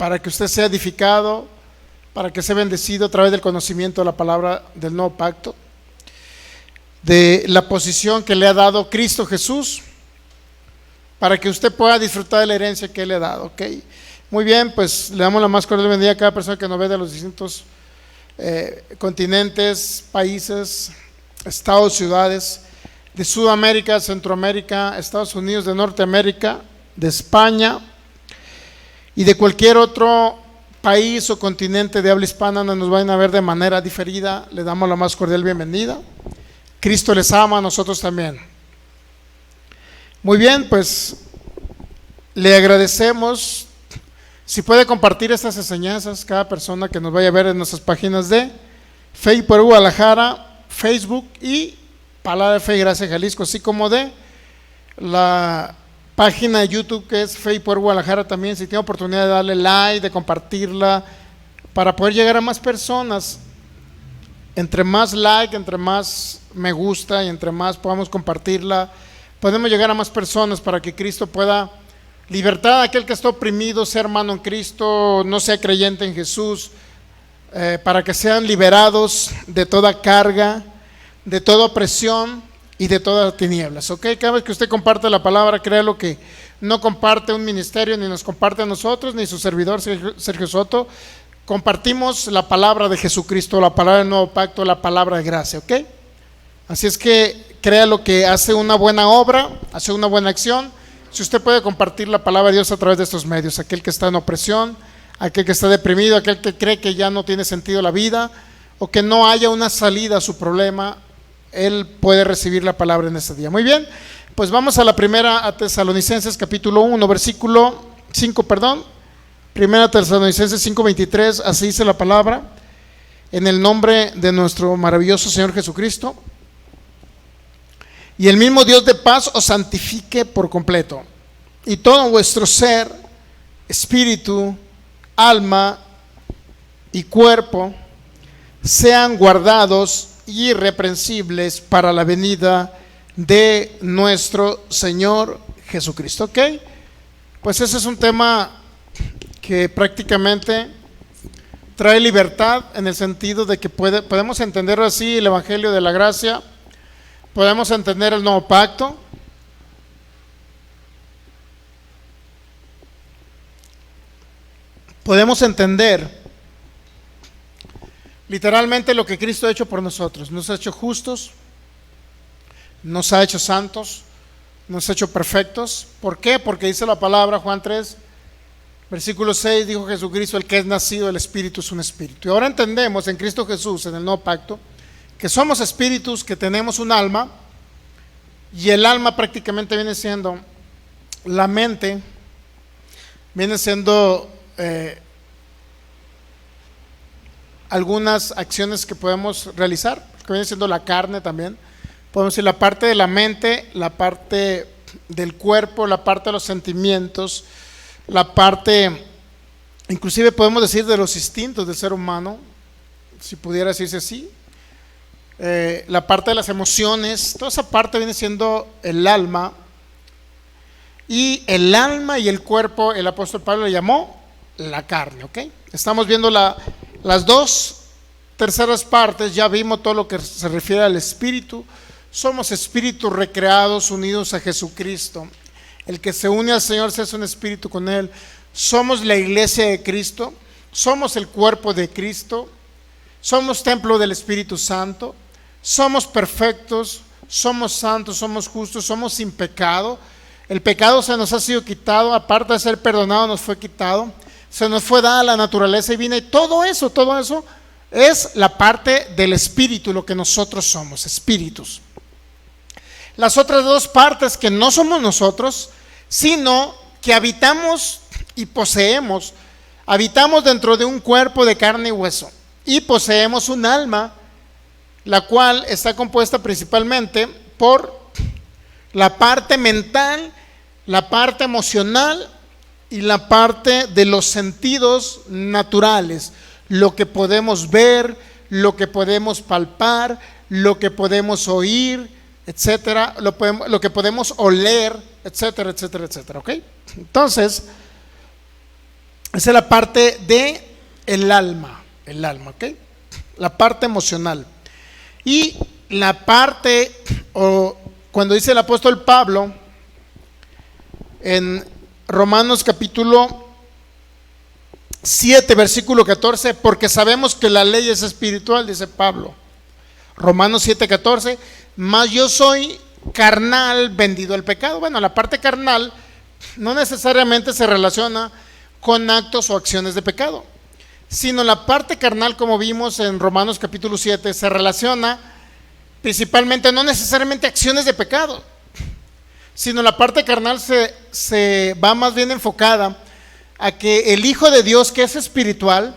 para que usted sea edificado, para que sea bendecido a través del conocimiento de la palabra del nuevo pacto, de la posición que le ha dado Cristo Jesús, para que usted pueda disfrutar de la herencia que Él le ha dado. ¿Ok? Muy bien, pues le damos la más cordial bienvenida a cada persona que nos ve de los distintos continentes, países, estados, ciudades, de Sudamérica, Centroamérica, Estados Unidos, de Norteamérica, de España y de cualquier otro país o continente de habla hispana donde nos vayan a ver de manera diferida. Le damos la más cordial bienvenida. Cristo les ama, a nosotros también. Muy bien, pues le agradecemos si puede compartir estas enseñanzas cada persona que nos vaya a ver en nuestras páginas de Fe y Poder Guadalajara, Facebook y Palabra de Fe y Gracia Jalisco, así como de la página de YouTube que es Fe y Poder Guadalajara también. Si tiene oportunidad de darle like, de compartirla, para poder llegar a más personas. Entre más like, entre más me gusta y entre más podamos compartirla, podemos llegar a más personas para que Cristo pueda libertar a aquel que está oprimido, sea hermano en Cristo, no sea creyente en Jesús, para que sean liberados de toda carga, de toda opresión y de todas tinieblas. ¿Ok? Cada vez que usted comparte la palabra, créalo que no comparte un ministerio, ni nos comparte a nosotros, ni su servidor Sergio Soto. Compartimos la palabra de Jesucristo, la palabra del nuevo pacto, la palabra de gracia. ¿Ok? Así es que créalo que hace una buena obra, hace una buena acción si usted puede compartir la palabra de Dios a través de estos medios. Aquel que está en opresión, aquel que está deprimido, aquel que cree que ya no tiene sentido la vida o que no haya una salida a su problema, él puede recibir la palabra en este día. Muy bien, pues vamos a la primera, a Tesalonicenses capítulo 1, versículo 5, primera Tesalonicenses 5:23, así dice la palabra, en el nombre de nuestro maravilloso Señor Jesucristo. Y el mismo Dios de paz os santifique por completo, y todo vuestro ser, espíritu, alma y cuerpo sean guardados irreprensibles para la venida de nuestro Señor Jesucristo. ¿Ok? Pues ese es un tema que prácticamente trae libertad, en el sentido de que podemos entender así el Evangelio de la Gracia, podemos entender el nuevo pacto, podemos entender literalmente lo que Cristo ha hecho por nosotros. Nos ha hecho justos, nos ha hecho santos, nos ha hecho perfectos. ¿Por qué? Porque dice la palabra, Juan 3, versículo 6, dijo Jesucristo: el que es nacido del Espíritu es un espíritu. Y ahora entendemos en Cristo Jesús, en el nuevo pacto, que somos espíritus, que tenemos un alma, y el alma prácticamente viene siendo la mente, viene siendo algunas acciones que podemos realizar, que viene siendo la carne también. Podemos decir la parte de la mente, la parte del cuerpo, la parte de los sentimientos, la parte, inclusive podemos decir de los instintos del ser humano, si pudiera decirse así. La parte de las emociones, toda esa parte viene siendo el alma. Y el alma y el cuerpo, el apóstol Pablo le llamó la carne. ¿Ok? Estamos viendo las dos terceras partes. Ya vimos todo lo que se refiere al espíritu. Somos espíritus recreados, unidos a Jesucristo. El que se une al Señor se hace un espíritu con Él. Somos la iglesia de Cristo, somos el cuerpo de Cristo, somos templo del Espíritu Santo, somos perfectos, somos santos, somos justos, somos sin pecado. El pecado se nos ha sido quitado, aparte de ser perdonado nos fue quitado, se nos fue dada la naturaleza divina, y todo eso es la parte del espíritu, lo que nosotros somos, espíritus. Las otras dos partes que no somos nosotros, sino que habitamos y poseemos, habitamos dentro de un cuerpo de carne y hueso, y poseemos un alma, la cual está compuesta principalmente por la parte mental, la parte emocional y la parte de los sentidos naturales, lo que podemos ver, lo que podemos palpar, lo que podemos oír, etcétera, lo que podemos oler, etcétera, etcétera, etcétera. ¿Ok? Entonces, Esa es la parte de el alma, ¿ok? La parte emocional. Y la parte, o cuando dice el apóstol Pablo en Romanos capítulo 7, versículo 14, porque sabemos que la ley es espiritual, dice Pablo. Romanos 7, 14, mas yo soy carnal, vendido al pecado. Bueno, la parte carnal no necesariamente se relaciona con actos o acciones de pecado, sino la parte carnal, como vimos en Romanos capítulo 7, se relaciona principalmente, no necesariamente acciones de pecado, sino la parte carnal se va más bien enfocada a que el Hijo de Dios, que es espiritual,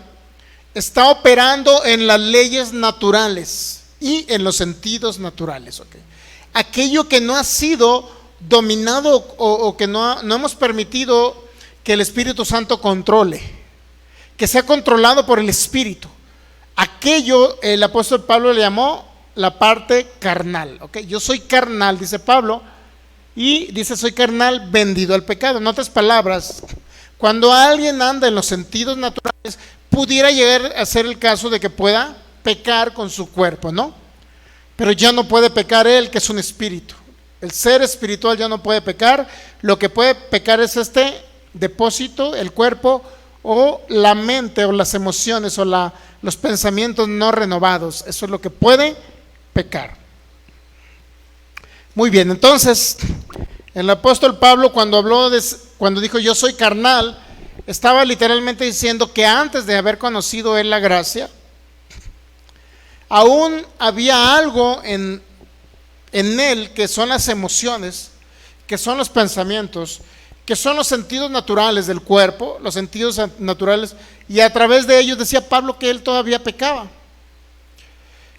está operando en las leyes naturales y en los sentidos naturales, ¿ok? Aquello que no ha sido dominado o que no hemos permitido que el Espíritu Santo controle, que sea controlado por el Espíritu. Aquello el apóstol Pablo le llamó la parte carnal, ¿ok? Yo soy carnal, dice Pablo, y dice soy carnal vendido al pecado. En otras palabras, cuando alguien anda en los sentidos naturales, pudiera llegar a ser el caso de que pueda pecar con su cuerpo, ¿no? Pero ya no puede pecar él, que es un espíritu. El ser espiritual ya no puede pecar. Lo que puede pecar es este depósito, el cuerpo, o la mente, o las emociones, o los pensamientos no renovados. Eso es lo que puede pecar. Muy bien, entonces el apóstol Pablo, cuando dijo yo soy carnal, estaba literalmente diciendo que antes de haber conocido él la gracia, aún había algo en él que son las emociones, que son los pensamientos, que son los sentidos naturales del cuerpo, los sentidos naturales, y a través de ellos decía Pablo que él todavía pecaba.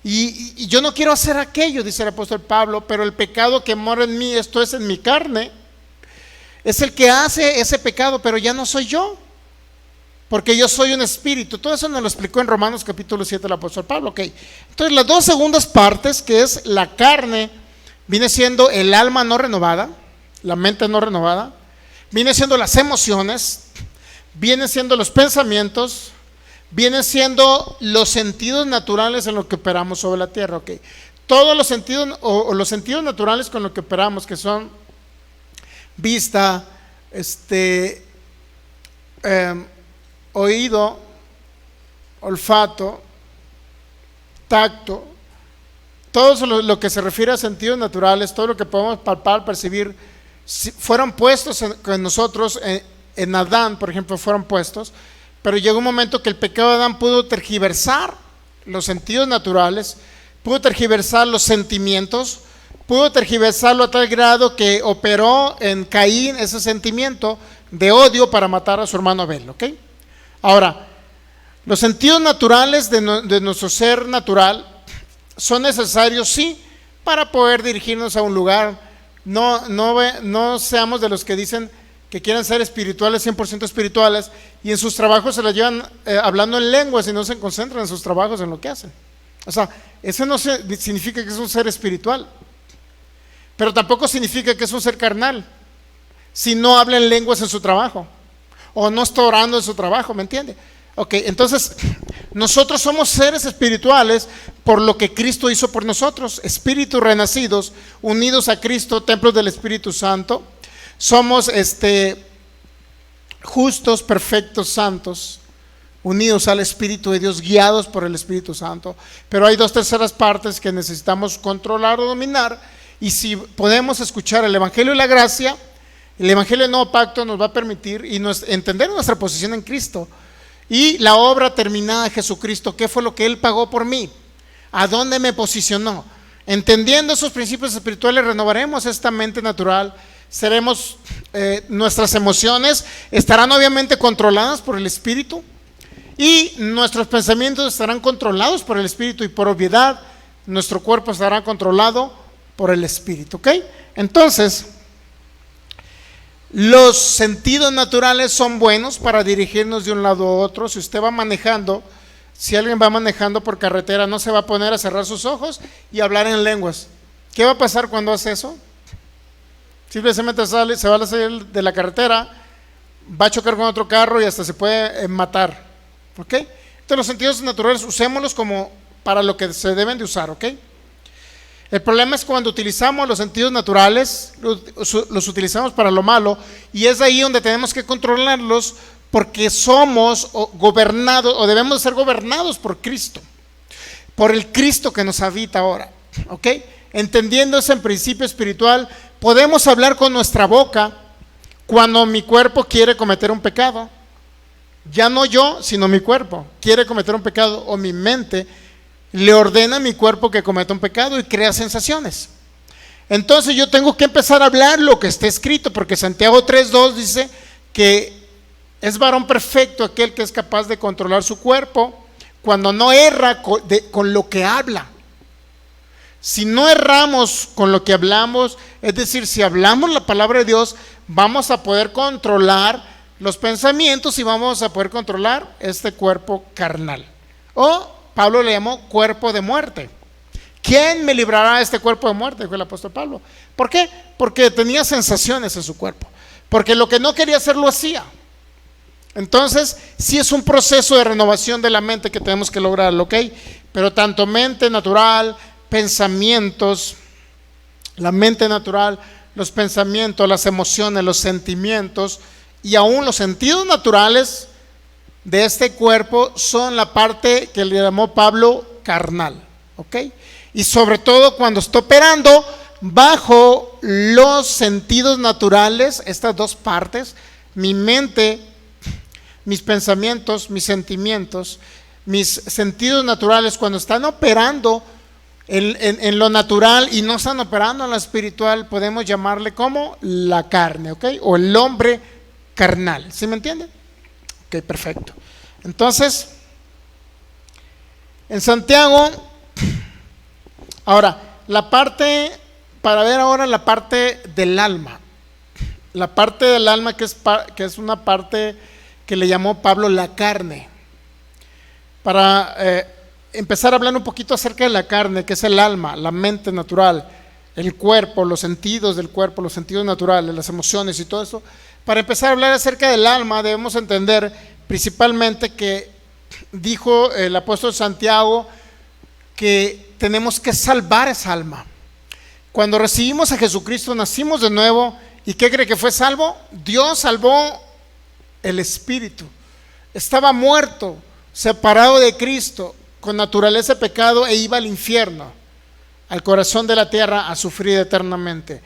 Y yo no quiero hacer aquello, dice el apóstol Pablo, pero el pecado que mora en mí, esto es en mi carne, es el que hace ese pecado, pero ya no soy yo, porque yo soy un espíritu. Todo eso nos lo explicó en Romanos capítulo 7 el apóstol Pablo, ok. Entonces las dos segundas partes, que es la carne, viene siendo el alma no renovada, la mente no renovada, viene siendo las emociones, vienen siendo los pensamientos, vienen siendo los sentidos naturales en los que operamos sobre la tierra, ok. Todos los sentidos, o los sentidos naturales con los que operamos, que son vista, oído, olfato, tacto, todo lo que se refiere a sentidos naturales, todo lo que podemos palpar, percibir, fueron puestos en nosotros, en Adán, por ejemplo, fueron puestos, pero llegó un momento que el pecado de Adán pudo tergiversar los sentidos naturales, pudo tergiversar los sentimientos, pudo tergiversarlo a tal grado que operó en Caín ese sentimiento de odio para matar a su hermano Abel, ¿ok? Ahora, los sentidos naturales de nuestro ser natural son necesarios, sí, para poder dirigirnos a un lugar. No seamos de los que dicen que quieren ser espirituales, 100% espirituales, y en sus trabajos se la llevan hablando en lenguas y no se concentran en sus trabajos, en lo que hacen. O sea, eso no significa que es un ser espiritual, pero tampoco significa que es un ser carnal si no habla en lenguas en su trabajo o no está orando en su trabajo, ¿me entiende? Ok, entonces nosotros somos seres espirituales por lo que Cristo hizo por nosotros, espíritus renacidos, unidos a Cristo, templos del Espíritu Santo. Somos justos, perfectos, santos, unidos al Espíritu de Dios, guiados por el Espíritu Santo. Pero hay 2/3 partes que necesitamos controlar o dominar, y si podemos escuchar el Evangelio y la gracia, el Evangelio del Nuevo Pacto nos va a permitir entender nuestra posición en Cristo y la obra terminada de Jesucristo. ¿Qué fue lo que Él pagó por mí? ¿A dónde me posicionó? Entendiendo esos principios espirituales, renovaremos esta mente natural. Nuestras emociones estarán obviamente controladas por el Espíritu, y nuestros pensamientos estarán controlados por el Espíritu, y por obviedad nuestro cuerpo estará controlado por el Espíritu, ¿ok? Entonces, los sentidos naturales son buenos para dirigirnos de un lado a otro. Si usted va manejando, si alguien va manejando por carretera, no se va a poner a cerrar sus ojos y hablar en lenguas. ¿Qué va a pasar cuando hace eso? Simplemente se va a salir de la carretera, va a chocar con otro carro y hasta se puede matar. ¿Ok? Entonces los sentidos naturales usémoslos como para lo que se deben de usar. ¿Ok? El problema es cuando utilizamos los sentidos naturales, los utilizamos para lo malo, y es ahí donde tenemos que controlarlos, porque somos gobernados, o debemos ser gobernados por Cristo, por el Cristo que nos habita ahora. ¿Ok? Entendiendo ese principio espiritual, podemos hablar con nuestra boca cuando mi cuerpo quiere cometer un pecado. Ya no yo, sino mi cuerpo quiere cometer un pecado, o mi mente le ordena a mi cuerpo que cometa un pecado y crea sensaciones. Entonces yo tengo que empezar a hablar lo que está escrito, porque Santiago 3:2 dice que es varón perfecto aquel que es capaz de controlar su cuerpo cuando no erra con lo que habla. Si no erramos con lo que hablamos, es decir, si hablamos la palabra de Dios, vamos a poder controlar los pensamientos y vamos a poder controlar este cuerpo carnal. O Pablo le llamó cuerpo de muerte. ¿Quién me librará de este cuerpo de muerte?, dijo el apóstol Pablo. ¿Por qué? Porque tenía sensaciones en su cuerpo. Porque lo que no quería hacer lo hacía. Entonces, sí es un proceso de renovación de la mente que tenemos que lograr, ¿ok? Pero tanto mente natural, pensamientos, la mente natural, los pensamientos, las emociones, los sentimientos y aún los sentidos naturales de este cuerpo son la parte que le llamó Pablo carnal, ¿ok? Y sobre todo cuando está operando bajo los sentidos naturales, estas dos partes, mi mente, mis pensamientos, mis sentimientos, mis sentidos naturales, cuando están operando en lo natural y no están operando en lo espiritual, podemos llamarle como la carne, ¿ok? O el hombre carnal, ¿sí me entienden? Ok, perfecto. Entonces, en Santiago, ahora, para ver ahora la parte del alma. La parte del alma que es una parte que le llamó Pablo la carne. Para empezar a hablar un poquito acerca de la carne, que es el alma, la mente natural, el cuerpo, los sentidos del cuerpo, los sentidos naturales, las emociones y todo eso. Para empezar a hablar acerca del alma, debemos entender principalmente que dijo el apóstol Santiago que tenemos que salvar esa alma. Cuando recibimos a Jesucristo, nacimos de nuevo. ¿Y qué cree que fue salvo? Dios salvó el espíritu. Estaba muerto, separado de Cristo, con naturaleza de pecado, e iba al infierno, al corazón de la tierra, a sufrir eternamente.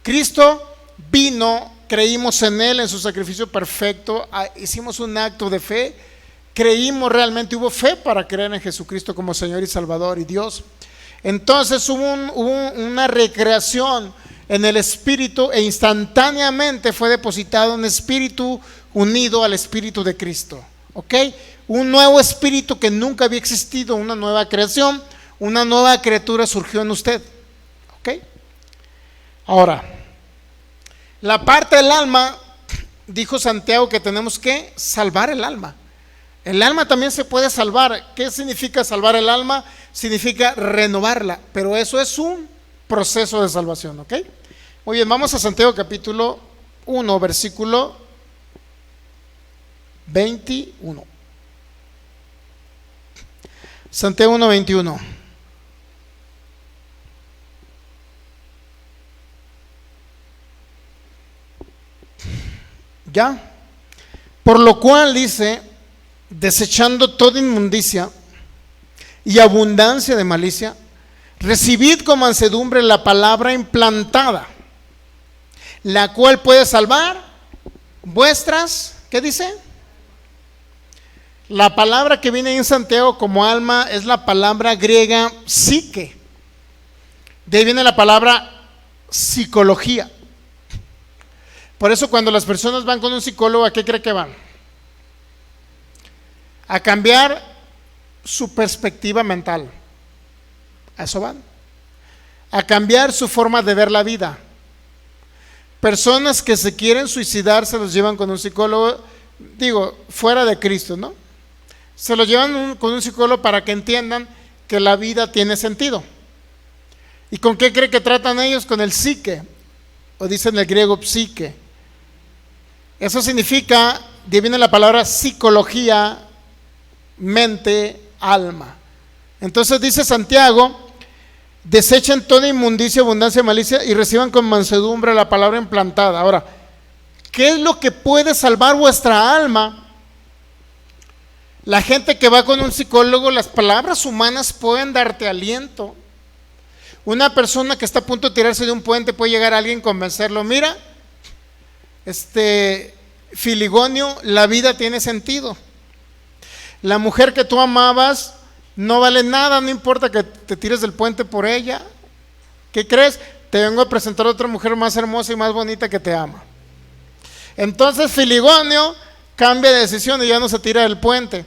Cristo vino, creímos en Él, en su sacrificio perfecto, hicimos un acto de fe, creímos realmente, hubo fe para creer en Jesucristo como Señor y Salvador y Dios. Entonces hubo una recreación en el espíritu, e instantáneamente fue depositado un espíritu unido al espíritu de Cristo. ¿Ok? Un nuevo espíritu que nunca había existido, una nueva creación, una nueva criatura surgió en usted. ¿Ok? Ahora, la parte del alma, dijo Santiago que tenemos que salvar el alma. El alma también se puede salvar. ¿Qué significa salvar el alma? Significa renovarla, pero eso es un proceso de salvación, ¿ok? Muy bien, vamos a Santiago capítulo 1, versículo 21. Santiago 1, 21. ¿Ya? Por lo cual dice, desechando toda inmundicia y abundancia de malicia, recibid con mansedumbre la palabra implantada, la cual puede salvar vuestras, ¿qué dice? La palabra que viene en Santiago como alma es la palabra griega psique. De ahí viene la palabra psicología. Por eso cuando las personas van con un psicólogo, ¿a qué cree que van? A cambiar su perspectiva mental. A eso van. A cambiar su forma de ver la vida. Personas que se quieren suicidar se los llevan con un psicólogo, digo, fuera de Cristo, ¿no? Se los llevan con un psicólogo para que entiendan que la vida tiene sentido. ¿Y con qué cree que tratan ellos? Con el psique, o dicen el griego psique. Eso significa, de ahí viene la palabra psicología, mente, alma. Entonces dice Santiago: desechen toda inmundicia, abundancia, malicia y reciban con mansedumbre la palabra implantada. Ahora, ¿qué es lo que puede salvar vuestra alma? La gente que va con un psicólogo, las palabras humanas pueden darte aliento. Una persona que está a punto de tirarse de un puente, puede llegar a alguien y convencerlo: mira, Filigonio, la vida tiene sentido. La mujer que tú amabas no vale nada, no importa que te tires del puente por ella. ¿Qué crees? Te vengo a presentar a otra mujer más hermosa y más bonita que te ama. Entonces Filigonio cambia de decisión y ya no se tira del puente.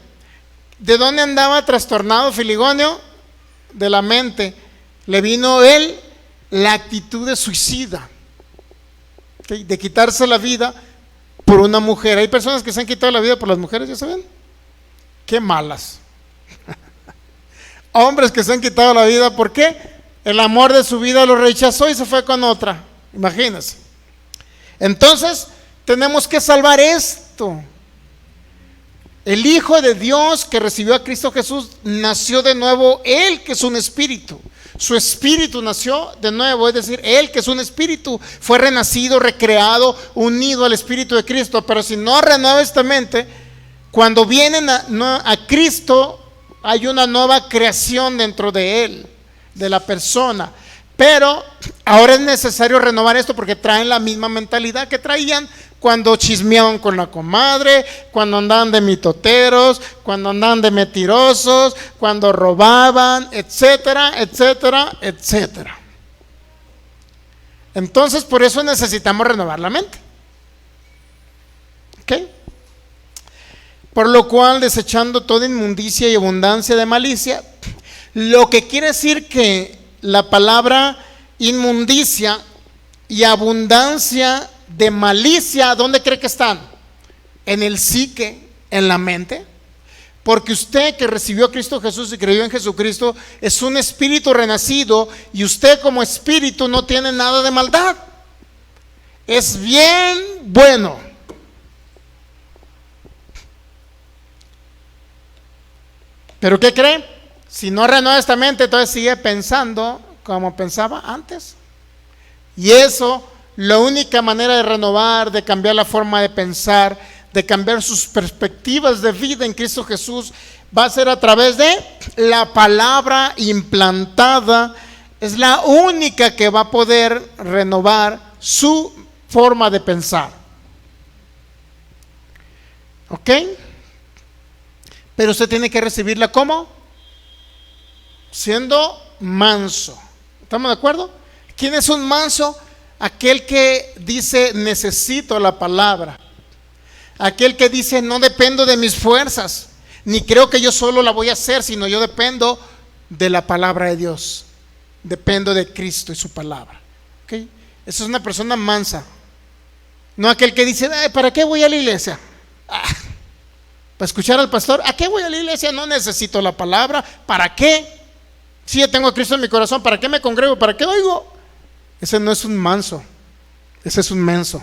¿De dónde andaba trastornado Filigonio? De la mente. Le vino él la actitud de suicida, ¿okay? De quitarse la vida por una mujer. Hay personas que se han quitado la vida por las mujeres, ¿ya saben? Qué malas. Hombres que se han quitado la vida, ¿por qué? El amor de su vida lo rechazó y se fue con otra. Imagínense. Entonces, tenemos que salvar esto. El Hijo de Dios que recibió a Cristo Jesús nació de nuevo, Él que es un espíritu. Su espíritu nació de nuevo, es decir, Él que es un espíritu fue renacido, recreado, unido al Espíritu de Cristo. Pero si no renueva esta mente, cuando vienen a Cristo, hay una nueva creación dentro de Él, de la persona. Pero ahora es necesario renovar esto porque traen la misma mentalidad que traían cuando chismeaban con la comadre, cuando andaban de mitoteros, cuando andaban de mentirosos, cuando robaban, etcétera, etcétera, etcétera. Entonces, por eso necesitamos renovar la mente. ¿Ok? Por lo cual, desechando toda inmundicia y abundancia de malicia, lo que quiere decir que la palabra inmundicia y abundancia de malicia, ¿dónde cree que están? En el psique, en la mente. Porque usted que recibió a Cristo Jesús y creyó en Jesucristo es un espíritu renacido, y usted como espíritu no tiene nada de maldad. Es bien bueno. ¿Pero qué cree? Si no renueva esta mente, entonces sigue pensando como pensaba antes. Y eso, la única manera de renovar, de cambiar la forma de pensar, de cambiar sus perspectivas de vida en Cristo Jesús, va a ser a través de la palabra implantada. Es la única que va a poder renovar su forma de pensar. ¿Ok? Pero usted tiene que recibirla ¿cómo? Siendo manso. ¿Estamos de acuerdo? ¿Quién es un manso? Aquel que dice necesito la palabra. Aquel que dice no dependo de mis fuerzas, ni creo que yo solo la voy a hacer, sino yo dependo de la palabra de Dios. Dependo de Cristo y su palabra. ¿Okay? Esa es una persona mansa. No aquel que dice, ¿para qué voy a la iglesia? ¿Para escuchar al pastor? ¿A qué voy a la iglesia? No necesito la palabra. ¿Para qué? Si ya tengo a Cristo en mi corazón, ¿para qué me congrego? ¿Para qué oigo? Ese no es un manso, ese es un menso.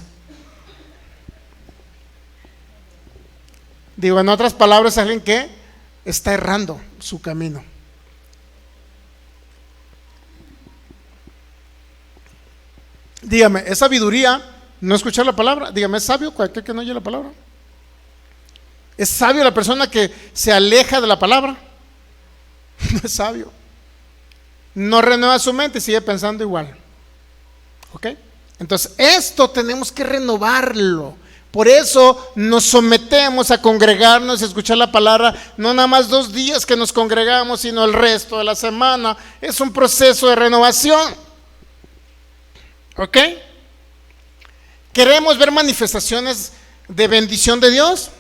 Digo, en otras palabras, alguien que está errando su camino. Dígame, ¿es sabiduría no escuchar la palabra? Dígame, ¿es sabio cualquier que no oye la palabra? ¿Es sabio la persona que se aleja de la palabra? No es sabio. No renueva su mente y sigue pensando igual. ¿Ok? Entonces, esto tenemos que renovarlo. Por eso nos sometemos a congregarnos y a escuchar la palabra, no nada más 2 días que nos congregamos, sino el resto de la semana. Es un proceso de renovación. ¿Ok? ¿Queremos ver manifestaciones de bendición de Dios?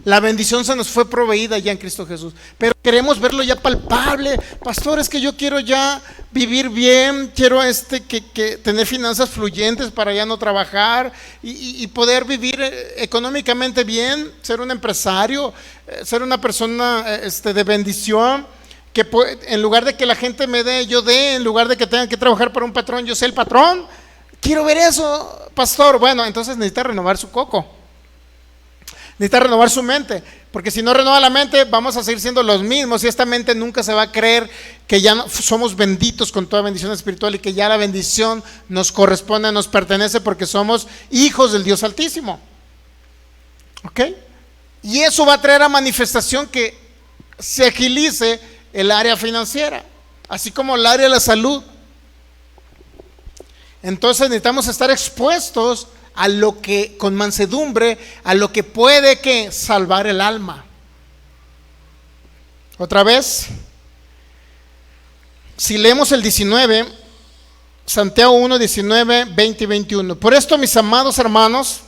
La bendición se nos fue proveída ya en Cristo Jesús, pero queremos verlo ya palpable. Pastor, es que yo quiero ya vivir bien, quiero que tener finanzas fluyentes para ya no trabajar y poder vivir económicamente bien, ser un empresario, ser una persona de bendición, que en lugar de que la gente me dé, yo dé, en lugar de que tenga que trabajar para un patrón, yo sea el patrón. quiero ver eso, pastor. Bueno, entonces necesita renovar su coco. Necesita renovar su mente, porque si no renueva la mente vamos a seguir siendo los mismos y esta mente nunca se va a creer que ya no, somos benditos con toda bendición espiritual y que ya la bendición nos corresponde, nos pertenece porque somos hijos del Dios Altísimo. ¿Ok? Y eso va a traer a manifestación que se agilice el área financiera, así como el área de la salud. Entonces necesitamos estar expuestos a lo que, con mansedumbre, a lo que puede que salvar el alma. Otra vez, si leemos el 19, Santiago 1, 19, 20 y 21. Por esto, mis amados hermanos,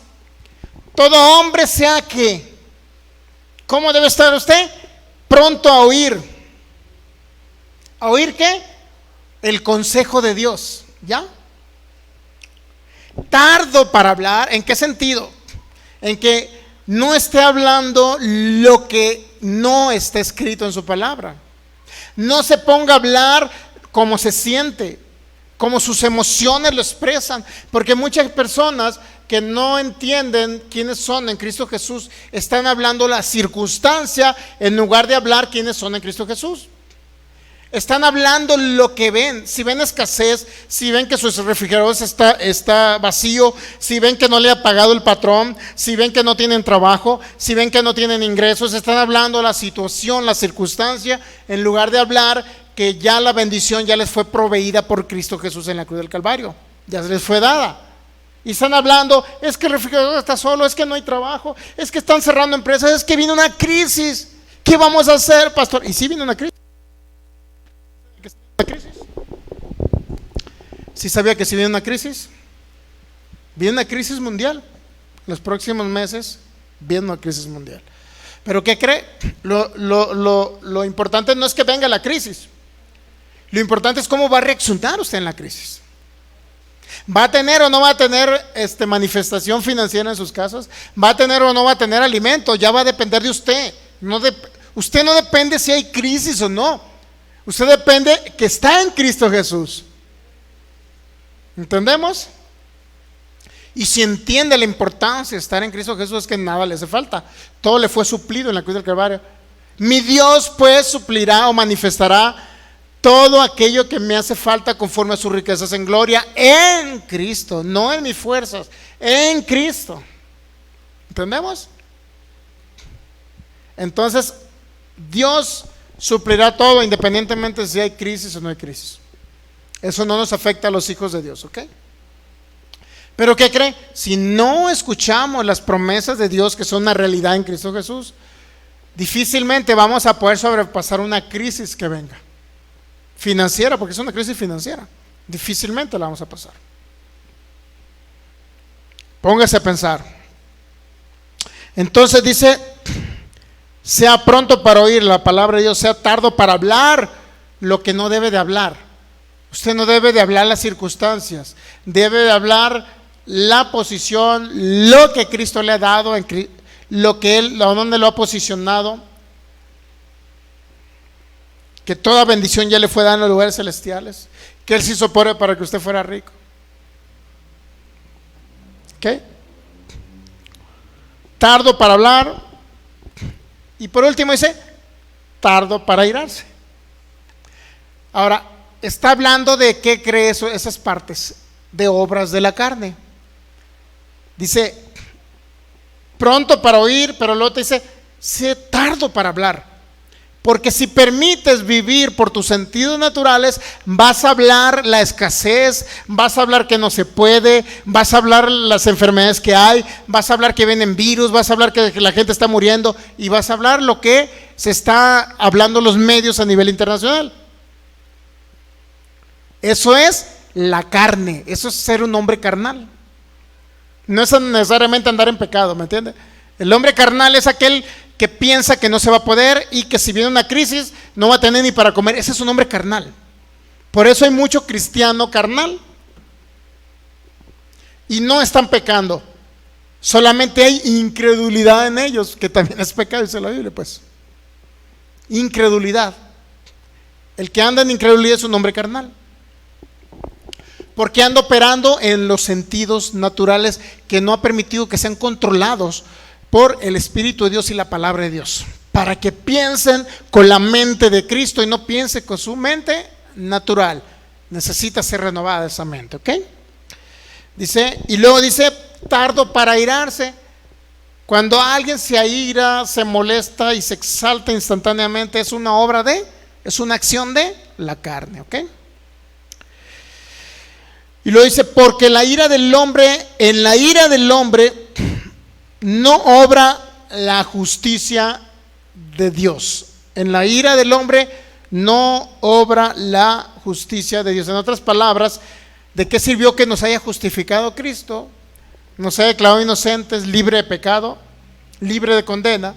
todo hombre sea que, ¿cómo debe estar usted? Pronto a oír. ¿A oír qué? El consejo de Dios, ¿ya? Tardo para hablar. ¿En qué sentido? En que no esté hablando lo que no está escrito en su palabra. No se ponga a hablar como se siente, como sus emociones lo expresan, porque muchas personas que no entienden quiénes son en Cristo Jesús están hablando la circunstancia en lugar de hablar quiénes son en Cristo Jesús. Están hablando lo que ven. Si ven escasez, si ven que su refrigerador está vacío, si ven que no le ha pagado el patrón, si ven que no tienen trabajo, si ven que no tienen ingresos, están hablando la situación, la circunstancia, en lugar de hablar que ya la bendición ya les fue proveída por Cristo Jesús en la cruz del Calvario, ya les fue dada. Y están hablando, es que el refrigerador está solo, es que no hay trabajo, es que están cerrando empresas, es que viene una crisis. ¿Qué vamos a hacer, pastor? Y sí viene una crisis. ¿Sí sabía que si viene una crisis? Viene una crisis mundial. Los próximos meses viene una crisis mundial. ¿Pero qué cree? Lo importante no es que venga la crisis. Lo importante es cómo va a reaccionar usted en la crisis. ¿Va a tener o no va a tener manifestación financiera en sus casas? ¿Va a tener o no va a tener alimento? Ya va a depender de usted. Usted no depende si hay crisis o no. Usted depende que está en Cristo Jesús. ¿Entendemos? Y si entiende la importancia de estar en Cristo Jesús, es que nada le hace falta. Todo le fue suplido en la cruz del Calvario. Mi Dios pues suplirá o manifestará todo aquello que me hace falta conforme a sus riquezas en gloria en Cristo, no en mis fuerzas, en Cristo. ¿Entendemos? Entonces, Dios suplirá todo independientemente de si hay crisis o no hay crisis. Eso no nos afecta a los hijos de Dios, ¿ok? Pero ¿qué cree? Si no escuchamos las promesas de Dios que son una realidad en Cristo Jesús, difícilmente vamos a poder sobrepasar una crisis que venga financiera, porque es una crisis financiera. Difícilmente la vamos a pasar. Póngase a pensar. Entonces dice, sea pronto para oír la palabra de Dios, sea tardo para hablar lo que no debe de hablar. Usted no debe de hablar las circunstancias, debe de hablar la posición, lo que Cristo le ha dado, lo que Él, donde lo ha posicionado, que toda bendición ya le fue dada en los lugares celestiales, que Él se hizo pobre para que usted fuera rico. ¿Ok? Tardo para hablar. Y por último dice, tardo para airarse. Ahora, está hablando de qué cree eso, esas partes de obras de la carne. Dice, pronto para oír, pero luego te dice, sé tardo para hablar. Porque si permites vivir por tus sentidos naturales, vas a hablar la escasez, vas a hablar que no se puede, vas a hablar las enfermedades que hay, vas a hablar que vienen virus, vas a hablar que la gente está muriendo y vas a hablar lo que se está hablando los medios a nivel internacional. Eso es la carne, eso es ser un hombre carnal. No es necesariamente andar en pecado, ¿me entiende? El hombre carnal es aquel que piensa que no se va a poder y que si viene una crisis no va a tener ni para comer. Ese es un hombre carnal. Por eso hay mucho cristiano carnal y no están pecando, solamente hay incredulidad en ellos, que también es pecado, dice la Biblia, pues. Incredulidad. El que anda en incredulidad es un hombre carnal. Porque anda operando en los sentidos naturales que no ha permitido que sean controlados por el Espíritu de Dios y la palabra de Dios, para que piensen con la mente de Cristo y no piensen con su mente natural. Necesita ser renovada esa mente, ¿ok? Dice, y luego dice, tardo para airarse. Cuando alguien se aira, se molesta y se exalta instantáneamente, es una acción de la carne, ¿ok? Y luego dice, porque en la ira del hombre no obra la justicia de Dios. En la ira del hombre no obra la justicia de Dios. En otras palabras, ¿de qué sirvió que nos haya justificado Cristo? Nos haya declarado inocentes, libre de pecado, libre de condena.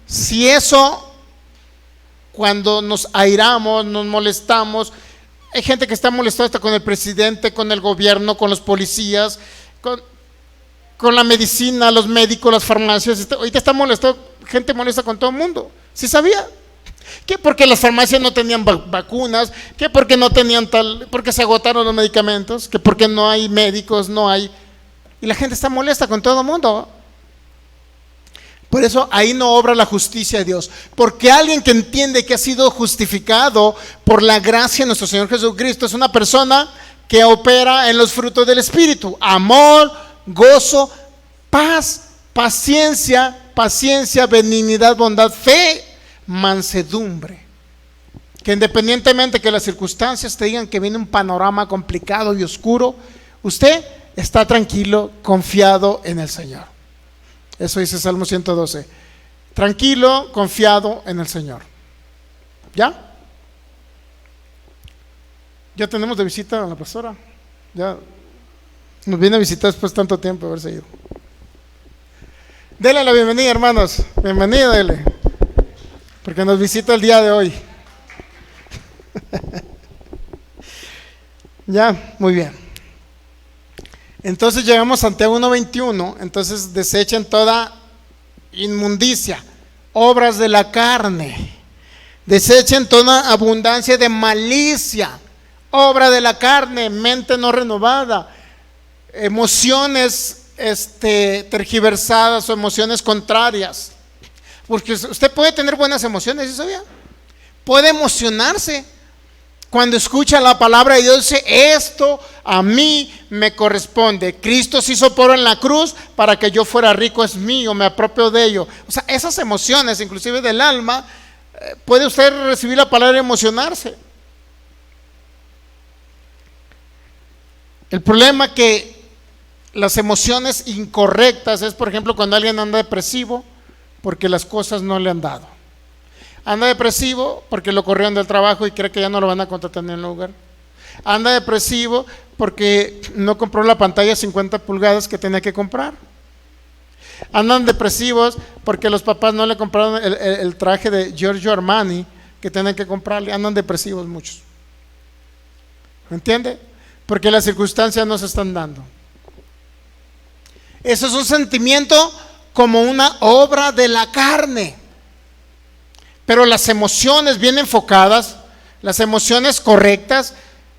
Si eso, cuando nos airamos, nos molestamos, hay gente que está molestada hasta con el presidente, con el gobierno, con los policías, con la medicina, los médicos, las farmacias. Ahorita está molestado, gente molesta con todo el mundo. ¿Sí sabía? Que porque las farmacias no tenían vacunas, que porque no tenían porque se agotaron los medicamentos, que porque no hay médicos, y la gente está molesta con todo el mundo. Por eso ahí no obra la justicia de Dios, porque alguien que entiende que ha sido justificado por la gracia de nuestro Señor Jesucristo es una persona que opera en los frutos del Espíritu: amor, gozo, paz, paciencia, benignidad, bondad, fe, mansedumbre. Que independientemente que las circunstancias te digan que viene un panorama complicado y oscuro, usted está tranquilo, confiado en el Señor. Eso dice Salmo 112. Tranquilo, confiado en el Señor. ¿Ya? Ya tenemos de visita a la pastora. Ya nos viene a visitar después de tanto tiempo haberse ido. Dele la bienvenida, hermanos. Bienvenida, dele. Porque nos visita el día de hoy. Ya, muy bien. Entonces llegamos a Santiago 1:21. Entonces desechen toda inmundicia, obras de la carne. Desechen toda abundancia de malicia, obra de la carne, mente no renovada, emociones tergiversadas o emociones contrarias. Porque usted puede tener buenas emociones, ¿sí sabía? Puede emocionarse cuando escucha la palabra de Dios, dice: esto a mí me corresponde. Cristo se hizo pobre en la cruz para que yo fuera rico, es mío, me apropio de ello. O sea, esas emociones, inclusive del alma, puede usted recibir la palabra y emocionarse. El problema que las emociones incorrectas es, por ejemplo, cuando alguien anda depresivo porque las cosas no le han dado. Anda depresivo porque lo corrieron del trabajo y cree que ya no lo van a contratar en el lugar. Anda depresivo porque no compró la pantalla 50 pulgadas que tenía que comprar. Andan depresivos porque los papás no le compraron el traje de Giorgio Armani que tenían que comprarle. Andan depresivos muchos. ¿Me entiende? Porque las circunstancias no se están dando. Eso es un sentimiento como una obra de la carne. Pero las emociones bien enfocadas, las emociones correctas,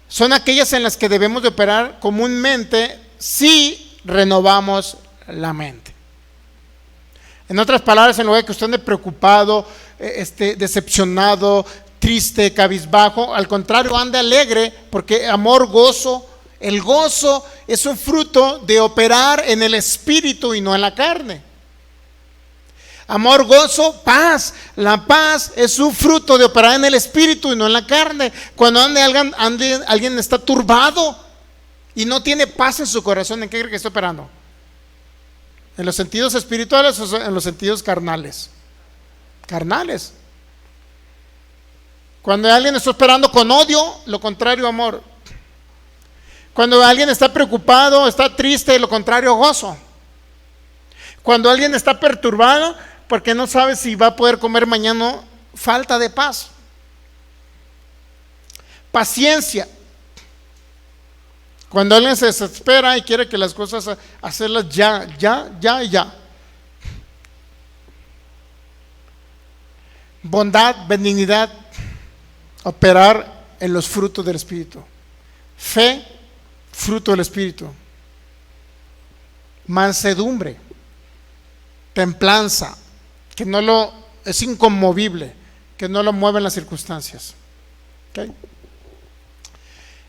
son aquellas en las que debemos de operar comúnmente si renovamos la mente. En otras palabras, en lugar de que usted ande preocupado, decepcionado, triste, cabizbajo, al contrario, ande alegre, porque amor, gozo. El gozo es un fruto de operar en el espíritu y no en la carne. Amor, gozo, paz. La paz es un fruto de operar en el espíritu y no en la carne. Cuando alguien está turbado y no tiene paz en su corazón, ¿en qué cree que está operando? ¿En los sentidos espirituales o en los sentidos carnales? Carnales. Cuando alguien está operando con odio, lo contrario, amor. Cuando alguien está preocupado, está triste, lo contrario, gozo. Cuando alguien está perturbado porque no sabe si va a poder comer mañana, falta de paz. Paciencia. Cuando alguien se desespera y quiere que las cosas hacerlas ya. Bondad, benignidad, operar en los frutos del Espíritu. Fe, fruto del Espíritu: mansedumbre, templanza, que es inconmovible, que no lo mueven las circunstancias. ¿Okay?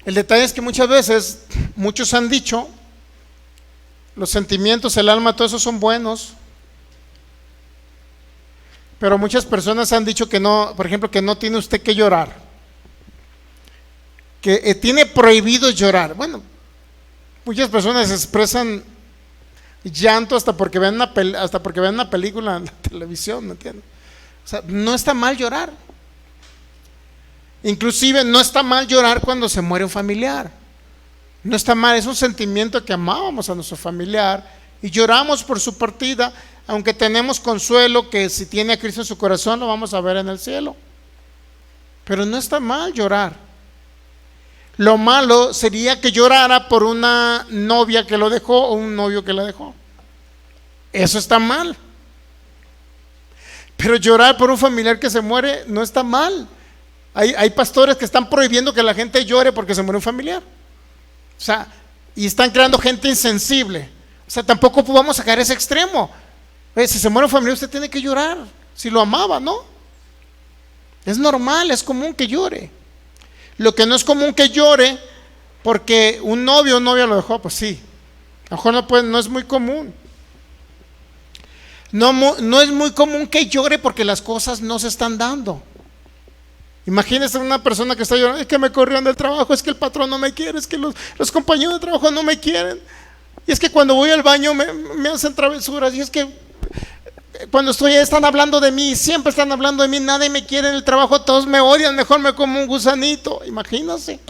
El detalle es que muchas veces, muchos han dicho, los sentimientos, el alma, todo eso son buenos, pero muchas personas han dicho que no, por ejemplo, que no tiene usted que llorar, que tiene prohibido llorar. Bueno, muchas personas expresan llanto hasta porque ven una película en la televisión, ¿me entiendes? O sea, no está mal llorar. Inclusive no está mal llorar cuando se muere un familiar. No está mal, es un sentimiento que amábamos a nuestro familiar y lloramos por su partida, aunque tenemos consuelo que si tiene a Cristo en su corazón lo vamos a ver en el cielo. Pero no está mal llorar. Lo malo sería que llorara por una novia que lo dejó o un novio que la dejó. Eso está mal. Pero llorar por un familiar que se muere no está mal. Hay pastores que están prohibiendo que la gente llore porque se muere un familiar. O sea, y están creando gente insensible. O sea, tampoco vamos a caer a ese extremo. Si se muere un familiar, usted tiene que llorar. Si lo amaba, ¿no? Es normal, es común que llore. Lo que no es común que llore porque un novio o novia lo dejó, pues sí. A lo mejor no es muy común. No es muy común que llore porque las cosas no se están dando. Imagínese una persona que está llorando: es que me corrieron del trabajo, es que el patrón no me quiere, es que los compañeros de trabajo no me quieren, y es que cuando voy al baño me hacen travesuras, y es que cuando estoy ahí están hablando de mí, siempre están hablando de mí, nadie me quiere en el trabajo, todos me odian, mejor me como un gusanito. Imagínense.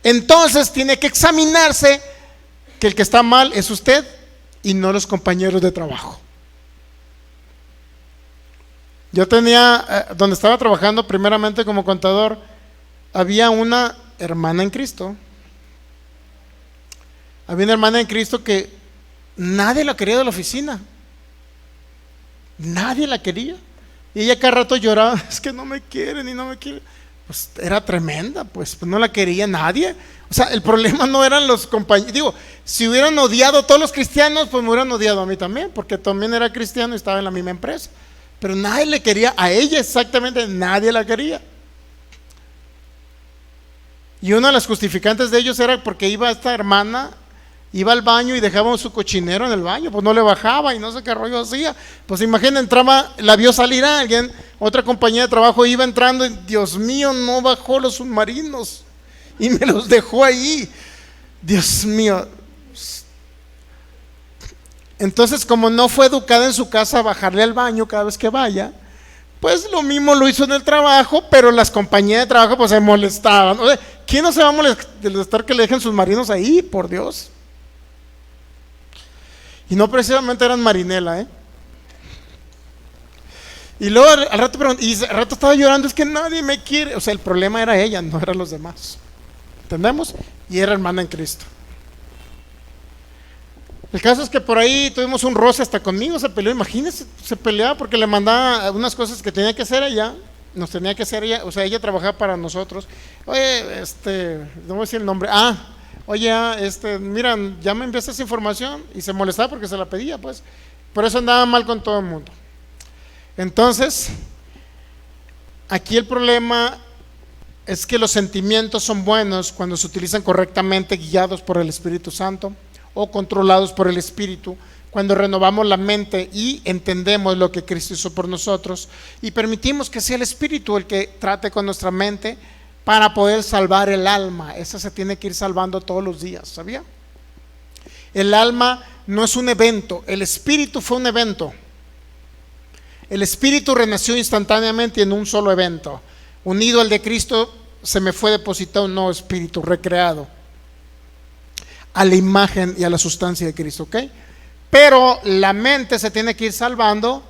Entonces tiene que examinarse que el que está mal es usted y no los compañeros de trabajo. Yo tenía, donde estaba trabajando primeramente como contador, había una hermana en Cristo. Había una hermana en Cristo que nadie la quería de la oficina. Nadie la quería. Y ella cada rato lloraba: es que no me quieren y no me quieren. Pues era tremenda, pues no la quería nadie. O sea, el problema no eran los compañeros. Digo, si hubieran odiado a todos los cristianos, pues me hubieran odiado a mí también, porque también era cristiano y estaba en la misma empresa. Pero nadie le quería a ella, exactamente nadie la quería. Y una de las justificantes de ellos era porque esta hermana iba al baño y dejaba su cochinero en el baño, pues no le bajaba y no sé qué rollo hacía. Pues imagínate, entraba, la vio salir a alguien, otra compañía de trabajo iba entrando y Dios mío, no bajó los submarinos y me los dejó ahí. Dios mío. Entonces, como no fue educada en su casa a bajarle al baño cada vez que vaya, pues lo mismo lo hizo en el trabajo, pero las compañías de trabajo pues se molestaban. O sea, ¿quién no se va a molestar que le dejen sus marinos ahí? Por Dios. Y no precisamente eran Marinela, Y luego al rato estaba llorando: es que nadie me quiere. O sea, el problema era ella, no eran los demás. ¿Entendemos? Y era hermana en Cristo. El caso es que por ahí tuvimos un roce, hasta conmigo se peleó. Imagínense, se peleaba porque le mandaba algunas cosas que tenía que hacer ella. Nos tenía que hacer ella, o sea, ella trabajaba para nosotros. Oye, no voy a decir el nombre. Oye, mira, ya me enviaste esa información, y se molestaba porque se la pedía, pues. Por eso andaba mal con todo el mundo. Entonces, aquí el problema es que los sentimientos son buenos cuando se utilizan correctamente, guiados por el Espíritu Santo o controlados por el Espíritu, cuando renovamos la mente y entendemos lo que Cristo hizo por nosotros y permitimos que sea el Espíritu el que trate con nuestra mente para poder salvar el alma. Esa se tiene que ir salvando todos los días, ¿sabía? El alma no es un evento, el Espíritu fue un evento. El Espíritu renació instantáneamente en un solo evento. Unido al de Cristo, se me fue depositado un nuevo espíritu recreado a la imagen y a la sustancia de Cristo, ¿ok? Pero la mente se tiene que ir salvando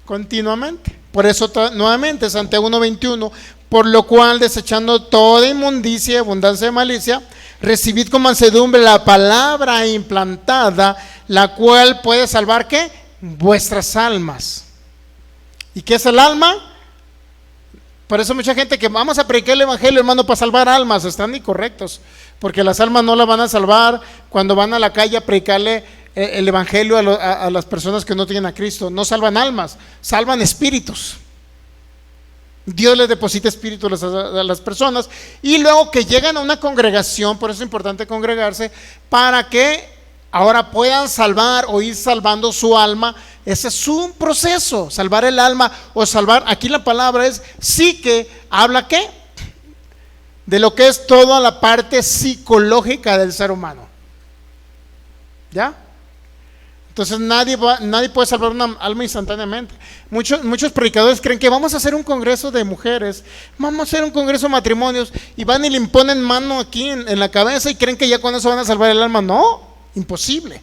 continuamente. Por eso nuevamente Santiago 1:21: por lo cual, desechando toda inmundicia y abundancia de malicia, recibid con mansedumbre la palabra implantada, la cual puede salvar ¿qué? Vuestras almas. ¿Y qué es el alma? Por eso mucha gente que vamos a predicar el evangelio, hermano, para salvar almas, están incorrectos, porque las almas no las van a salvar cuando van a la calle a predicarle el evangelio a las personas que no tienen a Cristo. No salvan almas, salvan espíritus. Dios les deposita espíritu a las personas, y luego que llegan a una congregación, por eso es importante congregarse, para que ahora puedan salvar o ir salvando su alma. Ese es un proceso, salvar el alma o salvar. Aquí la palabra es psique, habla ¿qué? De lo que es toda la parte psicológica del ser humano. ¿Ya? Entonces nadie puede salvar una alma instantáneamente. Muchos predicadores creen que vamos a hacer un congreso de mujeres, vamos a hacer un congreso de matrimonios, y van y le imponen mano aquí en la cabeza y creen que ya con eso van a salvar el alma. No, imposible.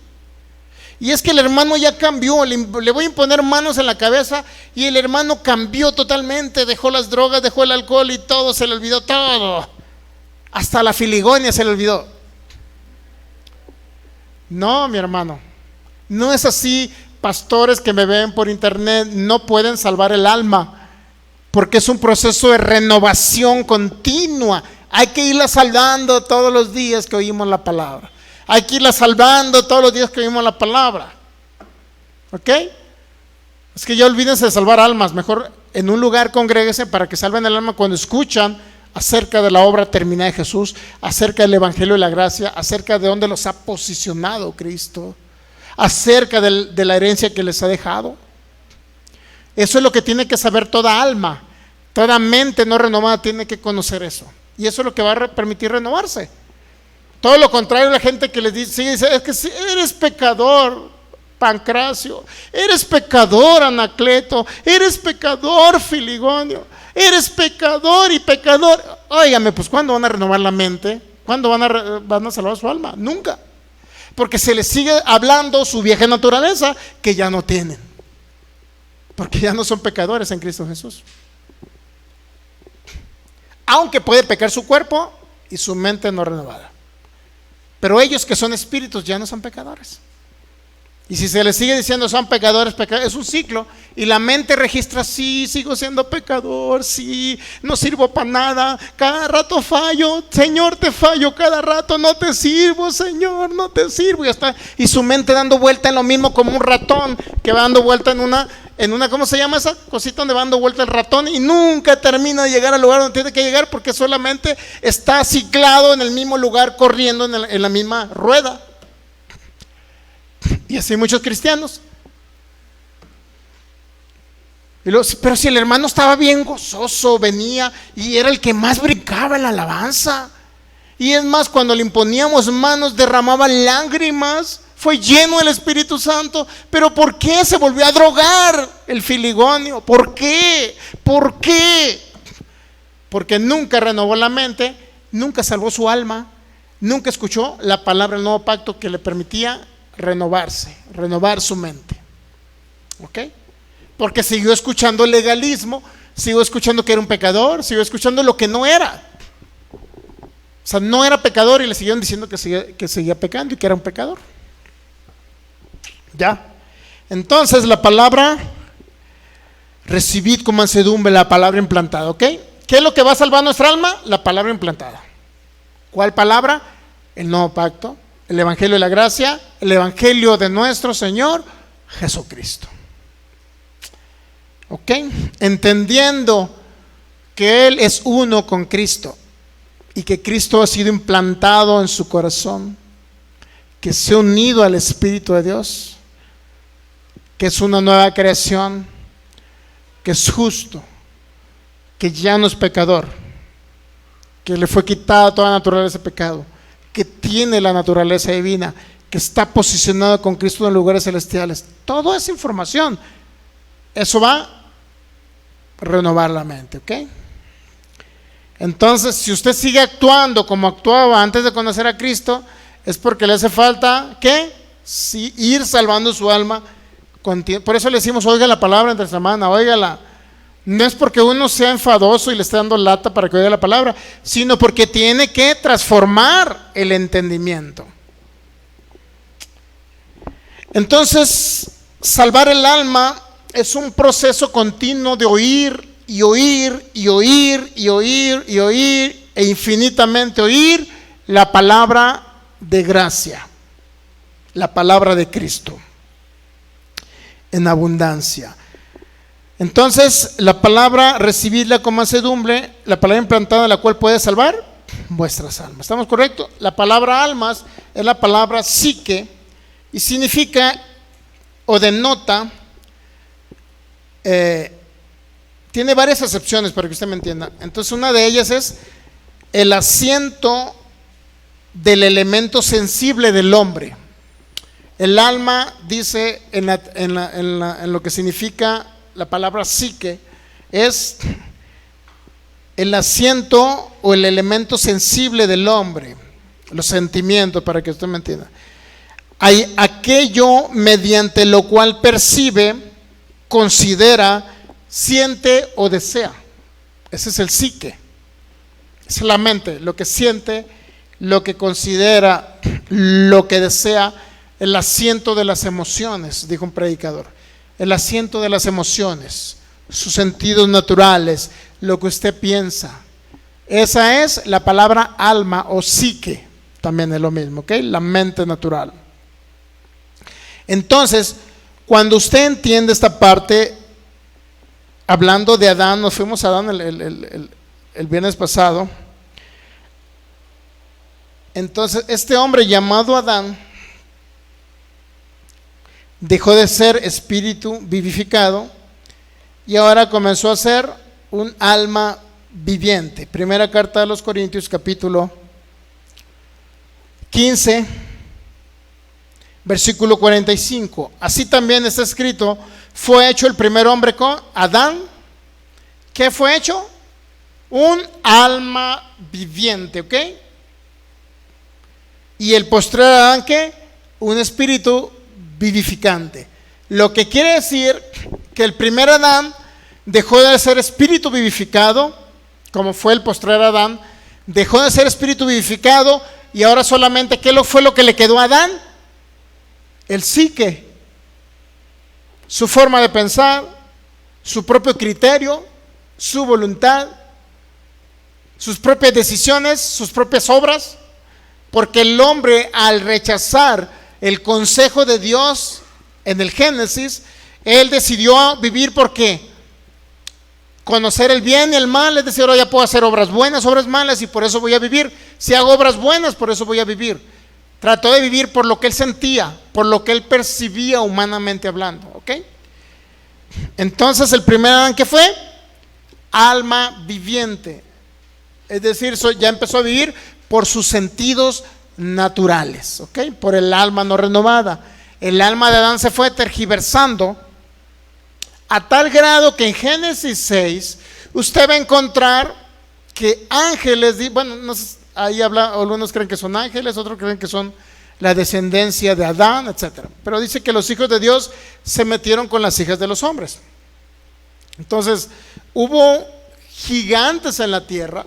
Y es que el hermano ya cambió, le voy a imponer manos en la cabeza, y el hermano cambió totalmente, dejó las drogas, dejó el alcohol y todo, se le olvidó todo. Hasta la filigonia se le olvidó. No, mi hermano, no es así. Pastores que me ven por internet no pueden salvar el alma, porque es un proceso de renovación continua. Hay que irla salvando todos los días que oímos la palabra. Hay que irla salvando todos los días que oímos la palabra. ¿Ok? Es que ya olvídense de salvar almas. Mejor en un lugar congréguense para que salven el alma cuando escuchan acerca de la obra terminada de Jesús, acerca del evangelio de la gracia, acerca de dónde los ha posicionado Cristo, acerca de la herencia que les ha dejado. Eso es lo que tiene que saber toda alma. Toda mente no renovada tiene que conocer eso. Y eso es lo que va a permitir renovarse. Todo lo contrario, la gente que les dice, es que si eres pecador, Pancracio, eres pecador, Anacleto, eres pecador, Filigonio, eres pecador y pecador. Óigame, pues ¿cuándo van a renovar la mente? ¿Cuándo van a salvar su alma? Nunca. Porque se les sigue hablando su vieja naturaleza que ya no tienen, porque ya no son pecadores en Cristo Jesús. Aunque puede pecar su cuerpo y su mente no renovada. Pero ellos que son espíritus ya no son pecadores. Y si se les sigue diciendo son pecadores, es un ciclo. Y la mente registra, sí, sigo siendo pecador, sí, no sirvo para nada, cada rato fallo, Señor, te fallo cada rato, no te sirvo, Señor, no te sirvo. Y su mente dando vuelta en lo mismo, como un ratón que va dando vuelta en una, ¿cómo se llama esa cosita donde va dando vuelta el ratón? Y nunca termina de llegar al lugar donde tiene que llegar, porque solamente está ciclado en el mismo lugar, corriendo en la misma rueda. Y así muchos cristianos. Pero si el hermano estaba bien gozoso, venía y era el que más brincaba en la alabanza. Y es más, cuando le imponíamos manos derramaba lágrimas, fue lleno del Espíritu Santo. Pero ¿por qué se volvió a drogar el Filigonio? ¿Por qué? ¿Por qué? Porque nunca renovó la mente, nunca salvó su alma, nunca escuchó la palabra del nuevo pacto que le permitía renovarse, renovar su mente. ¿Ok? Porque siguió escuchando el legalismo, siguió escuchando que era un pecador, siguió escuchando lo que no era. O sea, no era pecador y le siguieron diciendo que seguía pecando y que era un pecador. Ya. Entonces la palabra, recibid con mansedumbre la palabra implantada. ¿Ok? ¿Qué es lo que va a salvar nuestra alma? La palabra implantada. ¿Cuál palabra? El nuevo pacto, el evangelio de la gracia, el evangelio de nuestro Señor Jesucristo. ¿Ok? Entendiendo que Él es uno con Cristo y que Cristo ha sido implantado en su corazón, que se ha unido al Espíritu de Dios, que es una nueva creación, que es justo, que ya no es pecador, que le fue quitada toda naturaleza de pecado, que tiene la naturaleza divina, que está posicionado con Cristo en lugares celestiales. Toda esa información, eso va a renovar la mente, ¿ok? Entonces, si usted sigue actuando como actuaba antes de conocer a Cristo, es porque le hace falta, ¿qué? Sí, ir salvando su alma. Por eso le decimos, oiga la palabra entre semana, óigala. No es porque uno sea enfadoso y le esté dando lata para que oiga la palabra, sino porque tiene que transformar el entendimiento. Entonces, salvar el alma es un proceso continuo de oír y oír y oír y oír y oír e infinitamente oír la palabra de gracia, la palabra de Cristo en abundancia. Entonces, la palabra, recibidla con mansedumbre, la palabra implantada, la cual puede salvar vuestras almas. ¿Estamos correctos? La palabra almas es la palabra psique y significa o denota, tiene varias acepciones para que usted me entienda. Entonces, una de ellas es el asiento del elemento sensible del hombre. El alma, dice en lo que significa la palabra psique, es el asiento o el elemento sensible del hombre, los sentimientos, para que usted me entienda. Hay aquello mediante lo cual percibe, considera, siente o desea. Ese es el psique. Es la mente, lo que siente, lo que considera, lo que desea, el asiento de las emociones, dijo un predicador. El asiento de las emociones, sus sentidos naturales, lo que usted piensa. Esa es la palabra alma o psique, también es lo mismo, ¿ok? La mente natural. Entonces, cuando usted entiende esta parte, hablando de Adán, nos fuimos a Adán el viernes pasado. Entonces, este hombre llamado Adán dejó de ser espíritu vivificado y ahora comenzó a ser un alma viviente. Primera carta de los Corintios, capítulo 15, versículo 45. Así también está escrito: fue hecho el primer hombre con Adán. ¿Qué fue hecho? Un alma viviente, ¿ok? Y el postrer Adán, ¿qué? Un espíritu vivificante. Lo que quiere decir que el primer Adán dejó de ser espíritu vivificado, como fue el postrer Adán, dejó de ser espíritu vivificado y ahora solamente, ¿qué fue lo que le quedó a Adán? El psique, su forma de pensar, su propio criterio, su voluntad, sus propias decisiones, sus propias obras, porque el hombre, al rechazar el consejo de Dios en el Génesis, él decidió vivir porque conocer el bien y el mal, es decir, ahora ya puedo hacer obras buenas, obras malas, y por eso voy a vivir. Si hago obras buenas, por eso voy a vivir. Trató de vivir por lo que él sentía, por lo que él percibía humanamente hablando, ¿ok? Entonces el primer Adán, ¿qué fue? Alma viviente, es decir, ya empezó a vivir por sus sentidos naturales, ¿ok? Por el alma no renovada. El alma de Adán se fue tergiversando a tal grado que en Génesis 6 usted va a encontrar que ángeles, bueno, no sé, ahí habla, algunos creen que son ángeles, otros creen que son la descendencia de Adán, etc. Pero dice que los hijos de Dios se metieron con las hijas de los hombres. Entonces hubo gigantes en la tierra.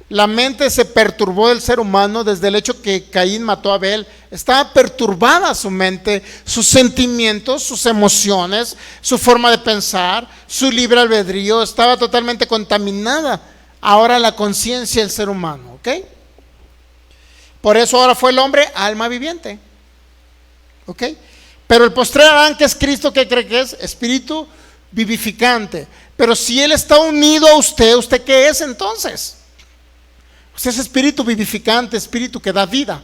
La mente se perturbó del ser humano desde el hecho que Caín mató a Abel. Estaba perturbada su mente, sus sentimientos, sus emociones, su forma de pensar, su libre albedrío. Estaba totalmente contaminada ahora la conciencia del ser humano, ¿ok? Por eso ahora fue el hombre alma viviente, ¿ok? Pero el postrer Adán, que es Cristo, ¿qué cree que es? Espíritu vivificante. Pero si Él está unido a usted, ¿usted qué es entonces? Usted es espíritu vivificante, espíritu que da vida.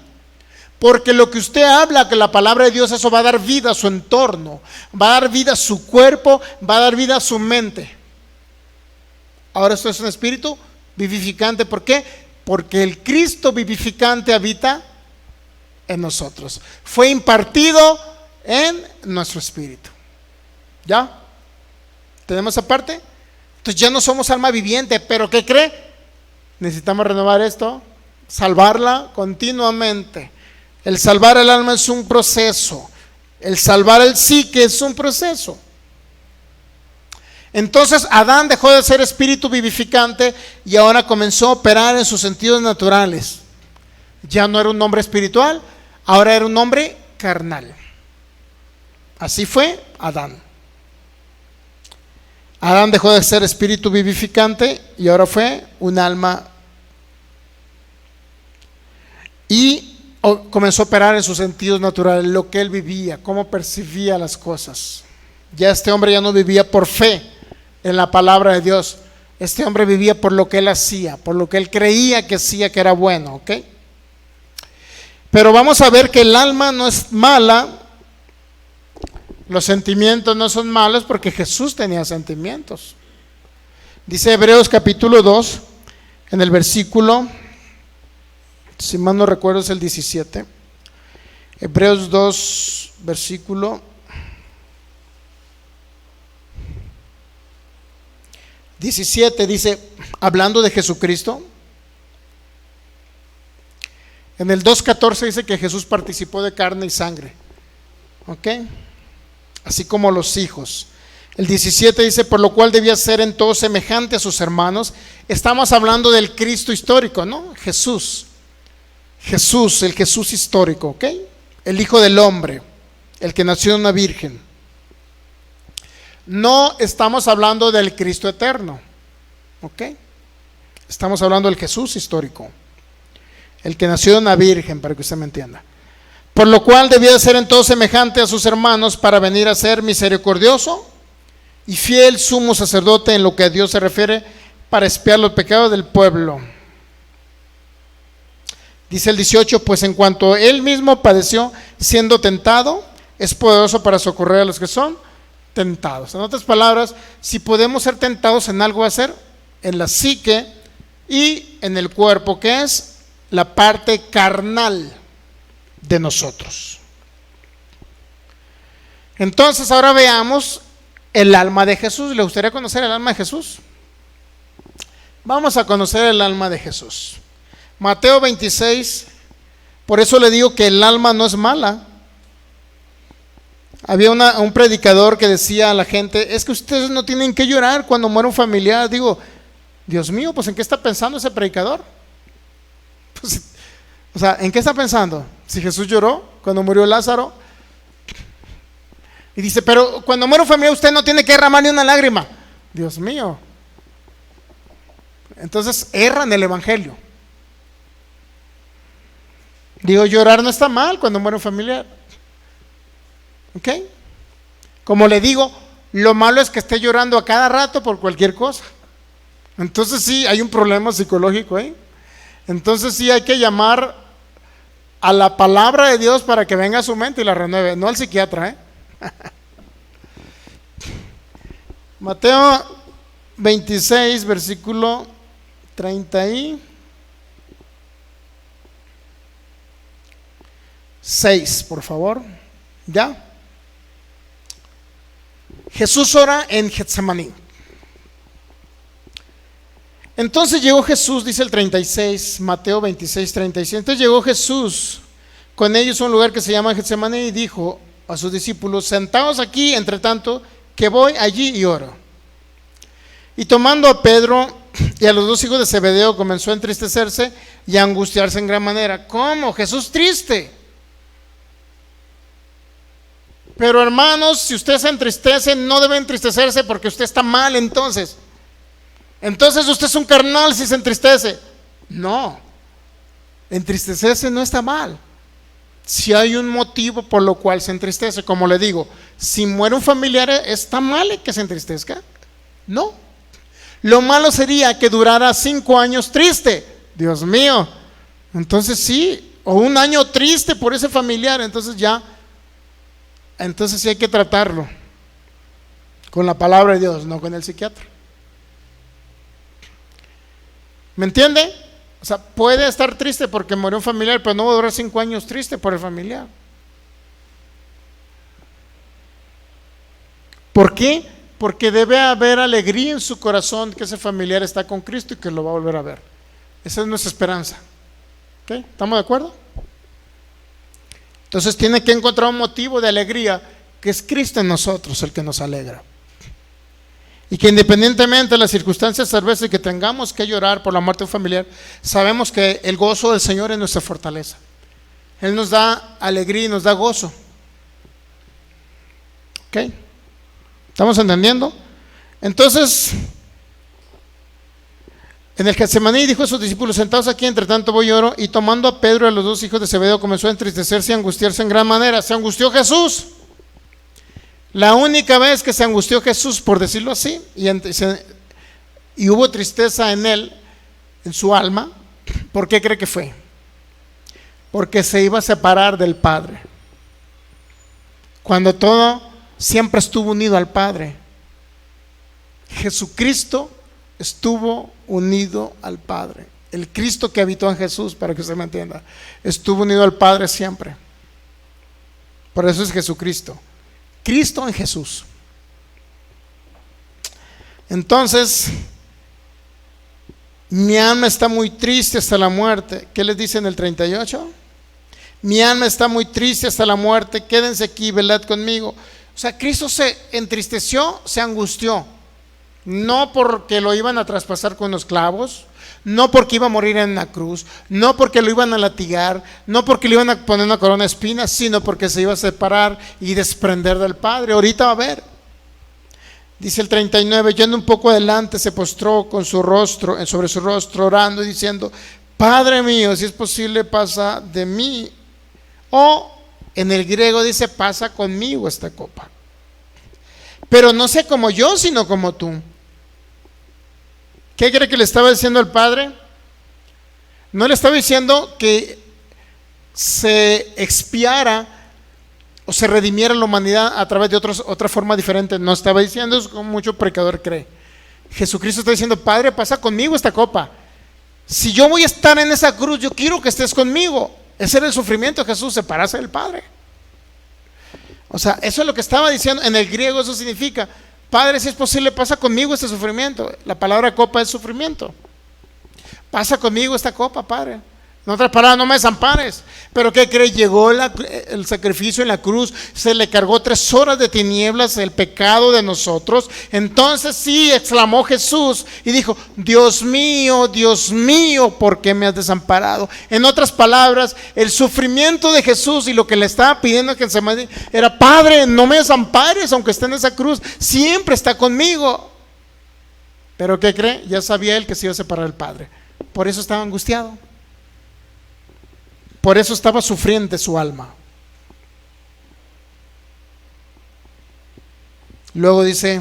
Porque lo que usted habla, que la palabra de Dios, eso va a dar vida a su entorno, va a dar vida a su cuerpo, va a dar vida a su mente. Ahora esto es un espíritu vivificante. ¿Por qué? Porque el Cristo vivificante habita en nosotros. Fue impartido en nuestro espíritu. ¿Ya? ¿Tenemos esa parte? Entonces ya no somos alma viviente, pero ¿qué cree? Necesitamos renovar esto, salvarla continuamente. El salvar el alma es un proceso. El salvar el psique es un proceso. Entonces Adán dejó de ser espíritu vivificante y ahora comenzó a operar en sus sentidos naturales. Ya no era un hombre espiritual, ahora era un hombre carnal. Así fue Adán. Adán dejó de ser espíritu vivificante y ahora fue un alma, y comenzó a operar en sus sentidos naturales, lo que él vivía, cómo percibía las cosas. Ya este hombre ya no vivía por fe en la palabra de Dios. Este hombre vivía por lo que él hacía, por lo que él creía que hacía, que era bueno, ¿ok? Pero vamos a ver que el alma no es mala, los sentimientos no son malos, porque Jesús tenía sentimientos. Dice Hebreos capítulo 2, en el versículo, si mal no recuerdo es el 17, Hebreos 2, versículo 17, dice, hablando de Jesucristo, en el 2:14 dice que Jesús participó de carne y sangre, ¿ok? Así como los hijos. El 17 dice, por lo cual debía ser en todo semejante a sus hermanos. Estamos hablando del Cristo histórico, ¿no? Jesús, el Jesús histórico, ¿ok? El Hijo del Hombre, el que nació de una virgen. No estamos hablando del Cristo eterno, ¿ok? Estamos hablando del Jesús histórico, el que nació de una virgen, para que usted me entienda. Por lo cual debía de ser en todo semejante a sus hermanos, para venir a ser misericordioso y fiel sumo sacerdote en lo que a Dios se refiere, para expiar los pecados del pueblo. Dice el 18, pues en cuanto él mismo padeció siendo tentado, es poderoso para socorrer a los que son tentados. En otras palabras, si podemos ser tentados en algo, va a ser en la psique y en el cuerpo, que es la parte carnal de nosotros. Entonces ahora veamos el alma de Jesús. ¿Le gustaría conocer el alma de Jesús? Vamos a conocer el alma de Jesús. Mateo 26, por eso le digo que el alma no es mala. Había un predicador que decía a la gente, es que ustedes no tienen que llorar cuando muere un familiar. Digo, Dios mío, pues ¿en qué está pensando ese predicador? Pues, o sea, ¿en qué está pensando? Si Jesús lloró cuando murió Lázaro. Y dice, pero cuando muere un familiar usted no tiene que derramar ni una lágrima. Dios mío. Entonces erran el evangelio. Digo, llorar no está mal cuando muere un familiar, ¿ok? Como le digo, lo malo es que esté llorando a cada rato por cualquier cosa. Entonces sí, hay un problema psicológico ahí. Entonces sí hay que llamar a la palabra de Dios para que venga a su mente y la renueve, no al psiquiatra, ¿eh? Mateo 26, versículo 36, por favor. ¿Ya? Jesús ora en Getsemaní. Entonces llegó Jesús, dice el 36, Mateo 26, 36. Entonces llegó Jesús con ellos a un lugar que se llama Getsemaní y dijo a sus discípulos, sentaos aquí, entre tanto, que voy allí y oro. Y tomando a Pedro y a los dos hijos de Zebedeo, comenzó a entristecerse y a angustiarse en gran manera. ¿Cómo? Jesús triste. Pero hermanos, si usted se entristece, no debe entristecerse porque usted está mal entonces. Entonces usted es un carnal si se entristece. No, entristecerse no está mal. Si hay un motivo por lo cual se entristece, como le digo, si muere un familiar, ¿está mal que se entristezca? No. Lo malo sería que durara 5 años triste. Dios mío. Entonces sí, o un año triste por ese familiar, entonces ya, entonces sí hay que tratarlo con la palabra de Dios, no con el psiquiatra. ¿Me entiende? O sea, puede estar triste porque murió un familiar, pero no va a durar 5 años triste por el familiar. ¿Por qué? Porque debe haber alegría en su corazón que ese familiar está con Cristo y que lo va a volver a ver. Esa es nuestra esperanza. ¿Ok? ¿Estamos de acuerdo? Entonces tiene que encontrar un motivo de alegría, que es Cristo en nosotros el que nos alegra. Y que independientemente de las circunstancias adversas que tengamos que llorar por la muerte de un familiar, sabemos que el gozo del Señor es nuestra fortaleza. Él nos da alegría y nos da gozo. ¿Ok? ¿Estamos entendiendo? Entonces, en el Getsemaní dijo a sus discípulos: sentados aquí, entre tanto voy y oro. Y tomando a Pedro y a los dos hijos de Zebedeo, comenzó a entristecerse y angustiarse en gran manera. Se angustió Jesús. La única vez que se angustió Jesús, por decirlo así, y hubo tristeza en él, en su alma. ¿Por qué cree que fue? Porque se iba a separar del Padre, cuando todo siempre estuvo unido al Padre. Jesucristo estuvo unido al Padre. El Cristo que habitó en Jesús, para que usted me entienda, estuvo unido al Padre siempre. Por eso es Jesucristo. Cristo en Jesús. Entonces, mi alma está muy triste hasta la muerte. ¿Qué les dice en el 38? Mi alma está muy triste hasta la muerte. Quédense aquí, velad conmigo. O sea, Cristo se entristeció, se angustió. No porque lo iban a traspasar con los clavos, no porque iba a morir en la cruz, no porque lo iban a latigar, no porque le iban a poner una corona de espinas, sino porque se iba a separar y desprender del Padre. Ahorita va a ver. Dice el 39, yendo un poco adelante, se postró con su rostro, sobre su rostro, orando y diciendo: Padre mío, si es posible, pasa de mí. O en el griego dice: pasa conmigo esta copa, pero no sé como yo, sino como tú. ¿Qué cree que le estaba diciendo al Padre? No le estaba diciendo que se expiara o se redimiera la humanidad a través de otra forma diferente. No estaba diciendo eso, como mucho pecador cree. Jesucristo está diciendo: Padre, pasa conmigo esta copa. Si yo voy a estar en esa cruz, yo quiero que estés conmigo. Ese era el sufrimiento de Jesús, separarse del Padre. O sea, eso es lo que estaba diciendo. En el griego eso significa: Padre, si es posible, pasa conmigo este sufrimiento. La palabra copa es sufrimiento. Pasa conmigo esta copa, Padre. En otras palabras, no me desampares. Pero ¿qué cree? Llegó el sacrificio en la cruz, se le cargó 3 horas de tinieblas, el pecado de nosotros. Entonces sí, exclamó Jesús y dijo: Dios mío, ¿por qué me has desamparado? En otras palabras, el sufrimiento de Jesús y lo que le estaba pidiendo a Getsemaní era: Padre, no me desampares, aunque esté en esa cruz, siempre está conmigo. Pero ¿qué cree? Ya sabía él que se iba a separar del Padre. Por eso estaba angustiado. Por eso estaba sufriente su alma. Luego dice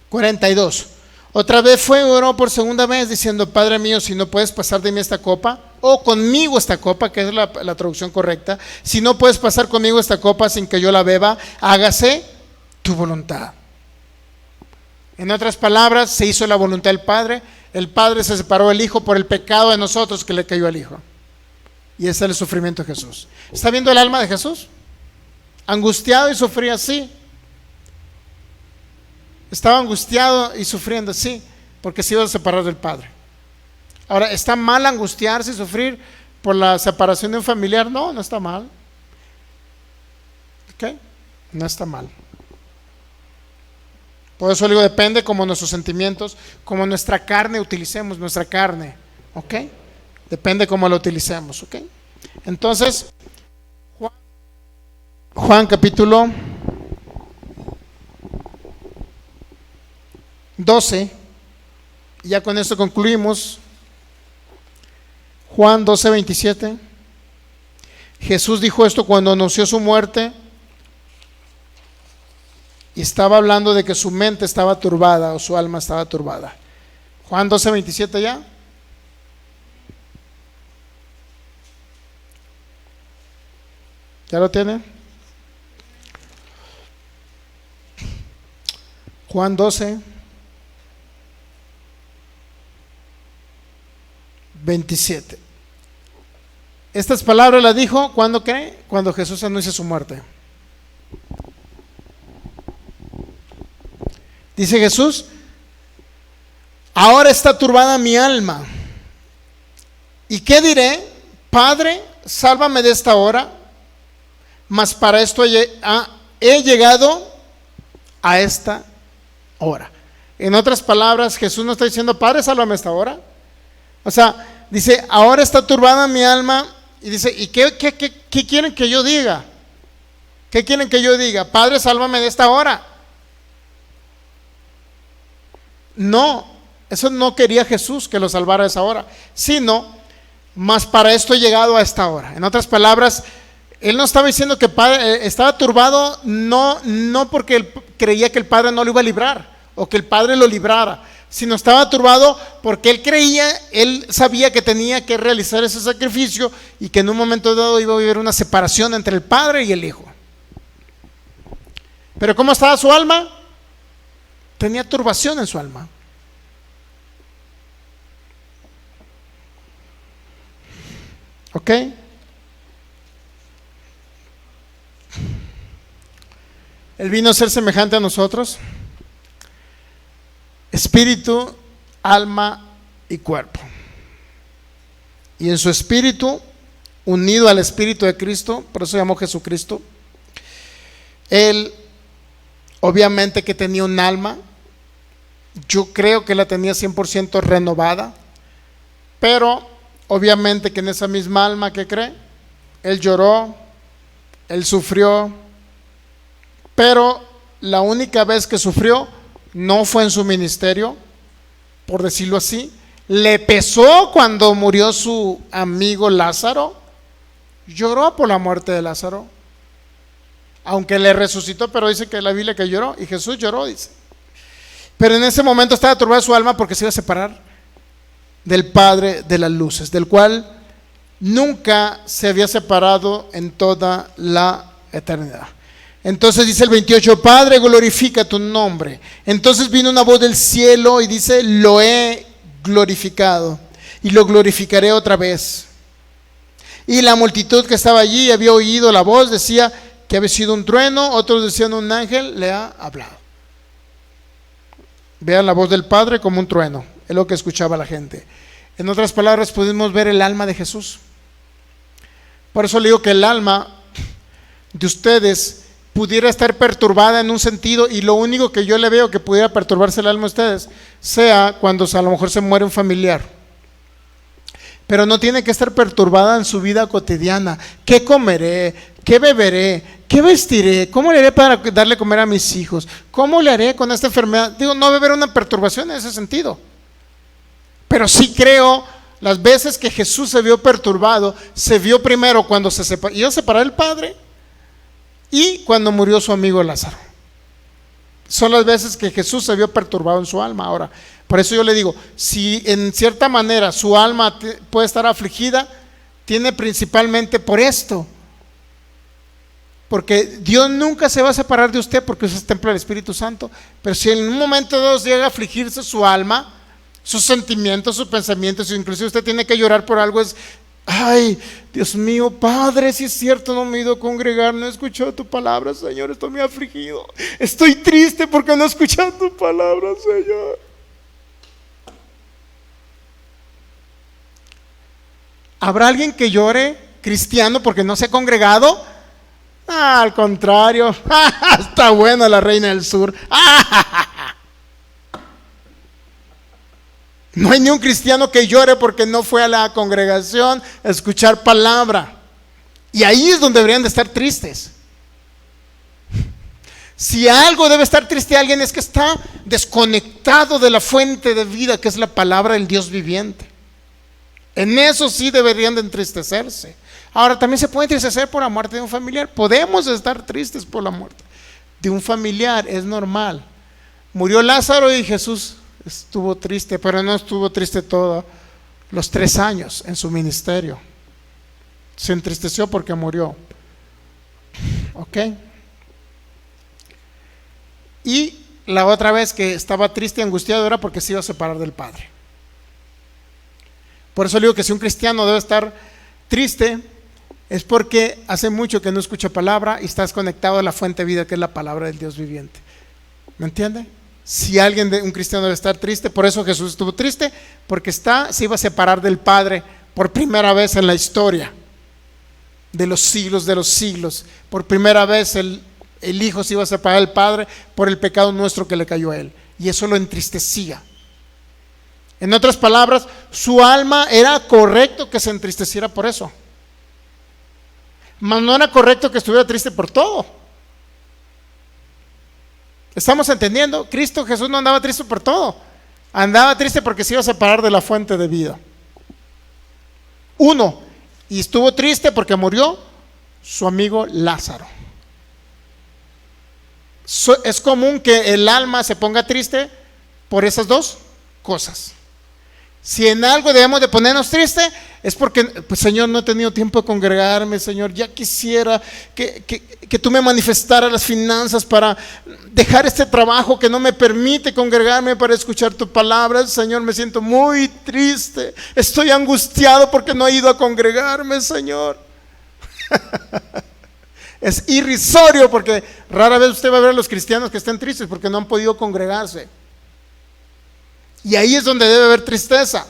42. Otra vez fue y oró por segunda vez diciendo: Padre mío, si no puedes pasar de mí esta copa, o conmigo esta copa, que es la traducción correcta, si no puedes pasar conmigo esta copa sin que yo la beba, hágase tu voluntad. En otras palabras, se hizo la voluntad del Padre. El Padre se separó del Hijo por el pecado de nosotros que le cayó al Hijo. Y ese es el sufrimiento de Jesús. ¿Está viendo el alma de Jesús? Angustiado y sufría, sí. Estaba angustiado y sufriendo, sí, porque se iba a separar del Padre. Ahora, ¿está mal angustiarse y sufrir por la separación de un familiar? No, no está mal. ¿Ok? No está mal. Por eso digo, depende como nuestros sentimientos, como nuestra carne utilicemos nuestra carne. ¿Ok? Depende cómo lo utilicemos, ¿ok? Entonces, Juan capítulo 12, ya con esto concluimos. Juan 12, 27. Jesús dijo esto cuando anunció su muerte y estaba hablando de que su mente estaba turbada o su alma estaba turbada. Juan 12, 27 ya. ¿Ya lo tiene? Juan 12, 27. Estas palabras las dijo, ¿cuándo cree? Cuando Jesús anuncia su muerte. Dice Jesús: ahora está turbada mi alma. ¿Y qué diré? Padre, sálvame de esta hora. Mas para esto he llegado a esta hora. En otras palabras, Jesús no está diciendo: Padre, sálvame esta hora. O sea, dice: ahora está turbada mi alma. Y dice: ¿y qué quieren que yo diga? ¿Qué quieren que yo diga? Padre, sálvame de esta hora. No, eso no quería Jesús, que lo salvara a esa hora, sino, mas para esto he llegado a esta hora. En otras palabras, él no estaba diciendo que el padre estaba turbado, no porque él creía que el padre no lo iba a librar o que el padre lo librara, sino estaba turbado porque él sabía que tenía que realizar ese sacrificio y que en un momento dado iba a haber una separación entre el padre y el hijo. Pero ¿cómo estaba su alma? Tenía turbación en su alma. ¿Ok? Él vino a ser semejante a nosotros, espíritu, alma y cuerpo. Y en su espíritu, unido al espíritu de Cristo, por eso se llamó Jesucristo, él obviamente que tenía un alma, yo creo que la tenía 100% renovada, pero obviamente que en esa misma alma que cree, él lloró, él sufrió, pero la única vez que sufrió no fue en su ministerio, por decirlo así. Le pesó cuando murió su amigo Lázaro, lloró por la muerte de Lázaro, aunque le resucitó, pero dice que la Biblia que lloró, y Jesús lloró, dice. Pero en ese momento estaba turbada su alma porque se iba a separar del Padre de las luces, del cual nunca se había separado en toda la eternidad. Entonces dice el 28, Padre, glorifica tu nombre. Entonces vino una voz del cielo y dice, lo he glorificado y lo glorificaré otra vez. Y la multitud que estaba allí había oído la voz, decía que había sido un trueno, otros decían un ángel le ha hablado. Vean la voz del Padre como un trueno, es lo que escuchaba la gente. En otras palabras, podemos ver el alma de Jesús. Por eso le digo que el alma de ustedes pudiera estar perturbada en un sentido, y lo único que yo le veo que pudiera perturbarse el alma de ustedes sea cuando a lo mejor se muere un familiar, pero no tiene que estar perturbada en su vida cotidiana. ¿Qué comeré? ¿Qué beberé? ¿Qué vestiré? ¿Cómo le haré para darle comer a mis hijos? ¿Cómo le haré con esta enfermedad? Digo, no va a haber una perturbación en ese sentido, pero sí creo las veces que Jesús se vio perturbado, se vio primero cuando iba a separar el Padre y cuando murió su amigo Lázaro. Son las veces que Jesús se vio perturbado en su alma. Ahora, por eso yo le digo, si en cierta manera su alma puede estar afligida, tiene principalmente por esto, porque Dios nunca se va a separar de usted, porque usted es templo del Espíritu Santo. Pero si en un momento dado llega a afligirse su alma, sus sentimientos, sus pensamientos, inclusive usted tiene que llorar por algo, es: ay, Dios mío, Padre, si es cierto, no me he ido a congregar, no he escuchado tu palabra, Señor, estoy muy afligido, estoy triste porque no he escuchado tu palabra, Señor. ¿Habrá alguien que llore, cristiano, porque no se ha congregado? Al contrario, está buena la reina del sur. No hay ni un cristiano que llore porque no fue a la congregación a escuchar palabra. Y ahí es donde deberían de estar tristes. Si algo debe estar triste alguien, es que está desconectado de la fuente de vida, que es la palabra del Dios viviente. En eso sí deberían de entristecerse. Ahora, también se puede entristecer por la muerte de un familiar. Podemos estar tristes por la muerte de un familiar, es normal. Murió Lázaro y Jesús estuvo triste, pero no estuvo triste todos los 3 años en su ministerio. Se entristeció porque murió. ¿Ok? Y la otra vez que estaba triste y angustiado era porque se iba a separar del Padre. Por eso digo que si un cristiano debe estar triste, es porque hace mucho que no escucha palabra y estás conectado a la fuente de vida, que es la palabra del Dios viviente. ¿Me entiende? Si un cristiano debe estar triste, por eso Jesús estuvo triste, porque se iba a separar del Padre por primera vez en la historia de los siglos. Por primera vez el Hijo se iba a separar del Padre por el pecado nuestro que le cayó a él, y eso lo entristecía. En otras palabras, su alma era correcto que se entristeciera por eso, mas no era correcto que estuviera triste por todo. ¿Estamos entendiendo? Cristo Jesús no andaba triste por todo. Andaba triste porque se iba a separar de la fuente de vida. Uno, y estuvo triste porque murió su amigo Lázaro. Es común que el alma se ponga triste por esas dos cosas. Si en algo debemos de ponernos triste, es porque, pues, Señor, no he tenido tiempo de congregarme, Señor, ya quisiera que tú me manifestaras las finanzas para dejar este trabajo que no me permite congregarme para escuchar tu palabra. Señor, me siento muy triste, estoy angustiado porque no he ido a congregarme, Señor. Es irrisorio, porque rara vez usted va a ver a los cristianos que estén tristes porque no han podido congregarse. Y ahí es donde debe haber tristeza.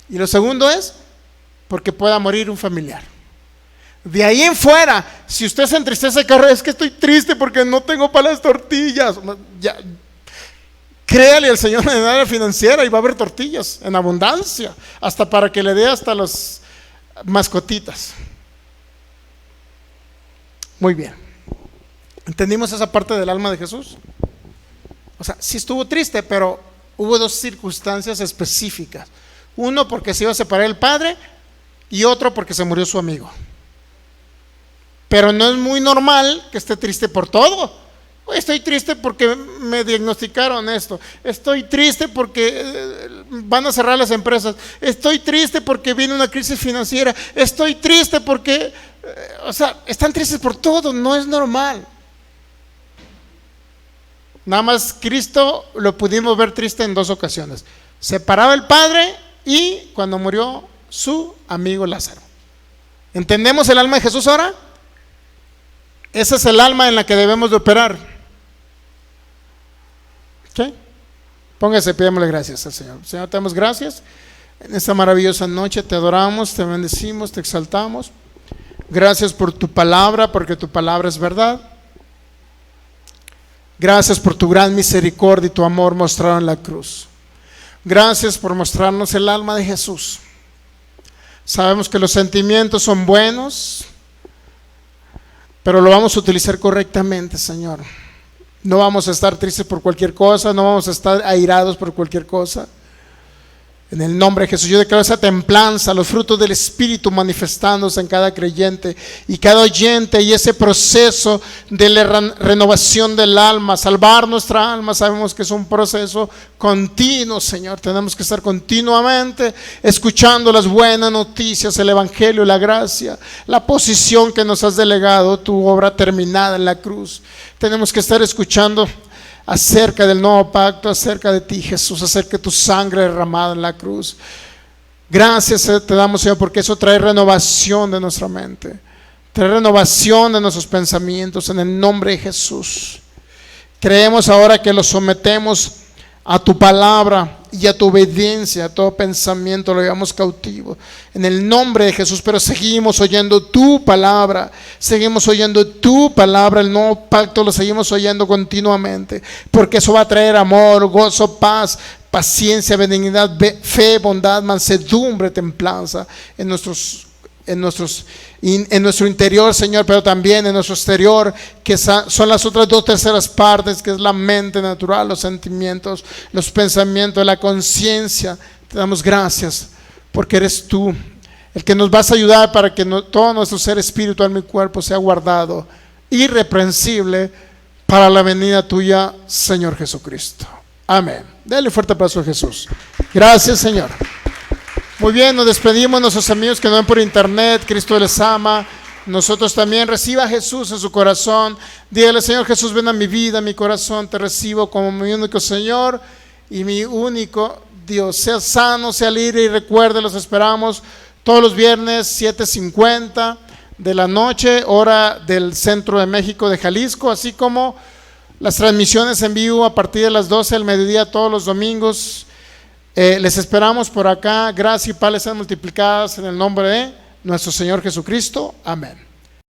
Y lo segundo es porque pueda morir un familiar. De ahí en fuera, si usted se entristece, es que estoy triste porque no tengo para las tortillas, ya, créale al Señor en el área financiera y va a haber tortillas en abundancia, hasta para que le dé hasta las mascotitas. Muy bien. ¿Entendimos esa parte del alma de Jesús? O sea, sí estuvo triste, pero hubo dos circunstancias específicas. Uno porque se iba a separar el padre y otro porque se murió su amigo. Pero no es muy normal que esté triste por todo. Estoy triste porque me diagnosticaron esto. Estoy triste porque van a cerrar las empresas. Estoy triste porque viene una crisis financiera. Estoy triste porque, o sea, están tristes por todo. No es normal. Nada más Cristo lo pudimos ver triste en dos ocasiones: separado el Padre y cuando murió su amigo Lázaro. ¿Entendemos el alma de Jesús ahora? Esa es el alma en la que debemos de operar. ¿Ok? Póngase, pidámosle gracias al Señor. Señor, te damos gracias en esta maravillosa noche. Te adoramos, te bendecimos, te exaltamos. Gracias por tu palabra, porque tu palabra es verdad. Gracias por tu gran misericordia y tu amor mostrado en la cruz. Gracias por mostrarnos el alma de Jesús. Sabemos que los sentimientos son buenos, pero lo vamos a utilizar correctamente, Señor. No vamos a estar tristes por cualquier cosa, no vamos a estar airados por cualquier cosa. En el nombre de Jesús yo declaro esa templanza, los frutos del Espíritu manifestándose en cada creyente y cada oyente, y ese proceso de la renovación del alma, salvar nuestra alma. Sabemos que es un proceso continuo, Señor. Tenemos que estar continuamente escuchando las buenas noticias, el Evangelio, la gracia, la posición que nos has delegado, tu obra terminada en la cruz. Tenemos que estar escuchando acerca del nuevo pacto, acerca de ti, Jesús, acerca de tu sangre derramada en la cruz. Gracias te damos, Señor, porque eso trae renovación de nuestra mente, trae renovación de nuestros pensamientos. En el nombre de Jesús creemos ahora que los sometemos a tu palabra y a tu obediencia. A todo pensamiento lo llevamos cautivo en el nombre de Jesús. Pero seguimos oyendo tu palabra, seguimos oyendo tu palabra. El nuevo pacto lo seguimos oyendo continuamente, porque eso va a traer amor, gozo, paz, paciencia, benignidad, fe, bondad, mansedumbre, templanza en nuestro interior, Señor, pero también en nuestro exterior, que son las otras 2/3 partes, que es la mente natural, los sentimientos, los pensamientos, la conciencia. Te damos gracias porque eres tú el que nos vas a ayudar para que todo nuestro ser, espíritu, alma y cuerpo sea guardado irreprensible para la venida tuya, Señor Jesucristo. Amén. Dale un fuerte aplauso a Jesús. Gracias, Señor. Muy bien, nos despedimos. Nuestros amigos que nos ven por internet, Cristo les ama. Nosotros también. Reciba a Jesús en su corazón. Dígale: Señor Jesús, ven a mi vida, a mi corazón. Te recibo como mi único Señor y mi único Dios. Sea sano, sea libre, y recuerde, los esperamos todos los viernes 7:50 de la noche, hora del centro de México, de Jalisco, así como las transmisiones en vivo a partir de las 12 del mediodía todos los domingos. Les esperamos por acá. Gracia y paz les sean multiplicadas en el nombre de nuestro Señor Jesucristo. Amén.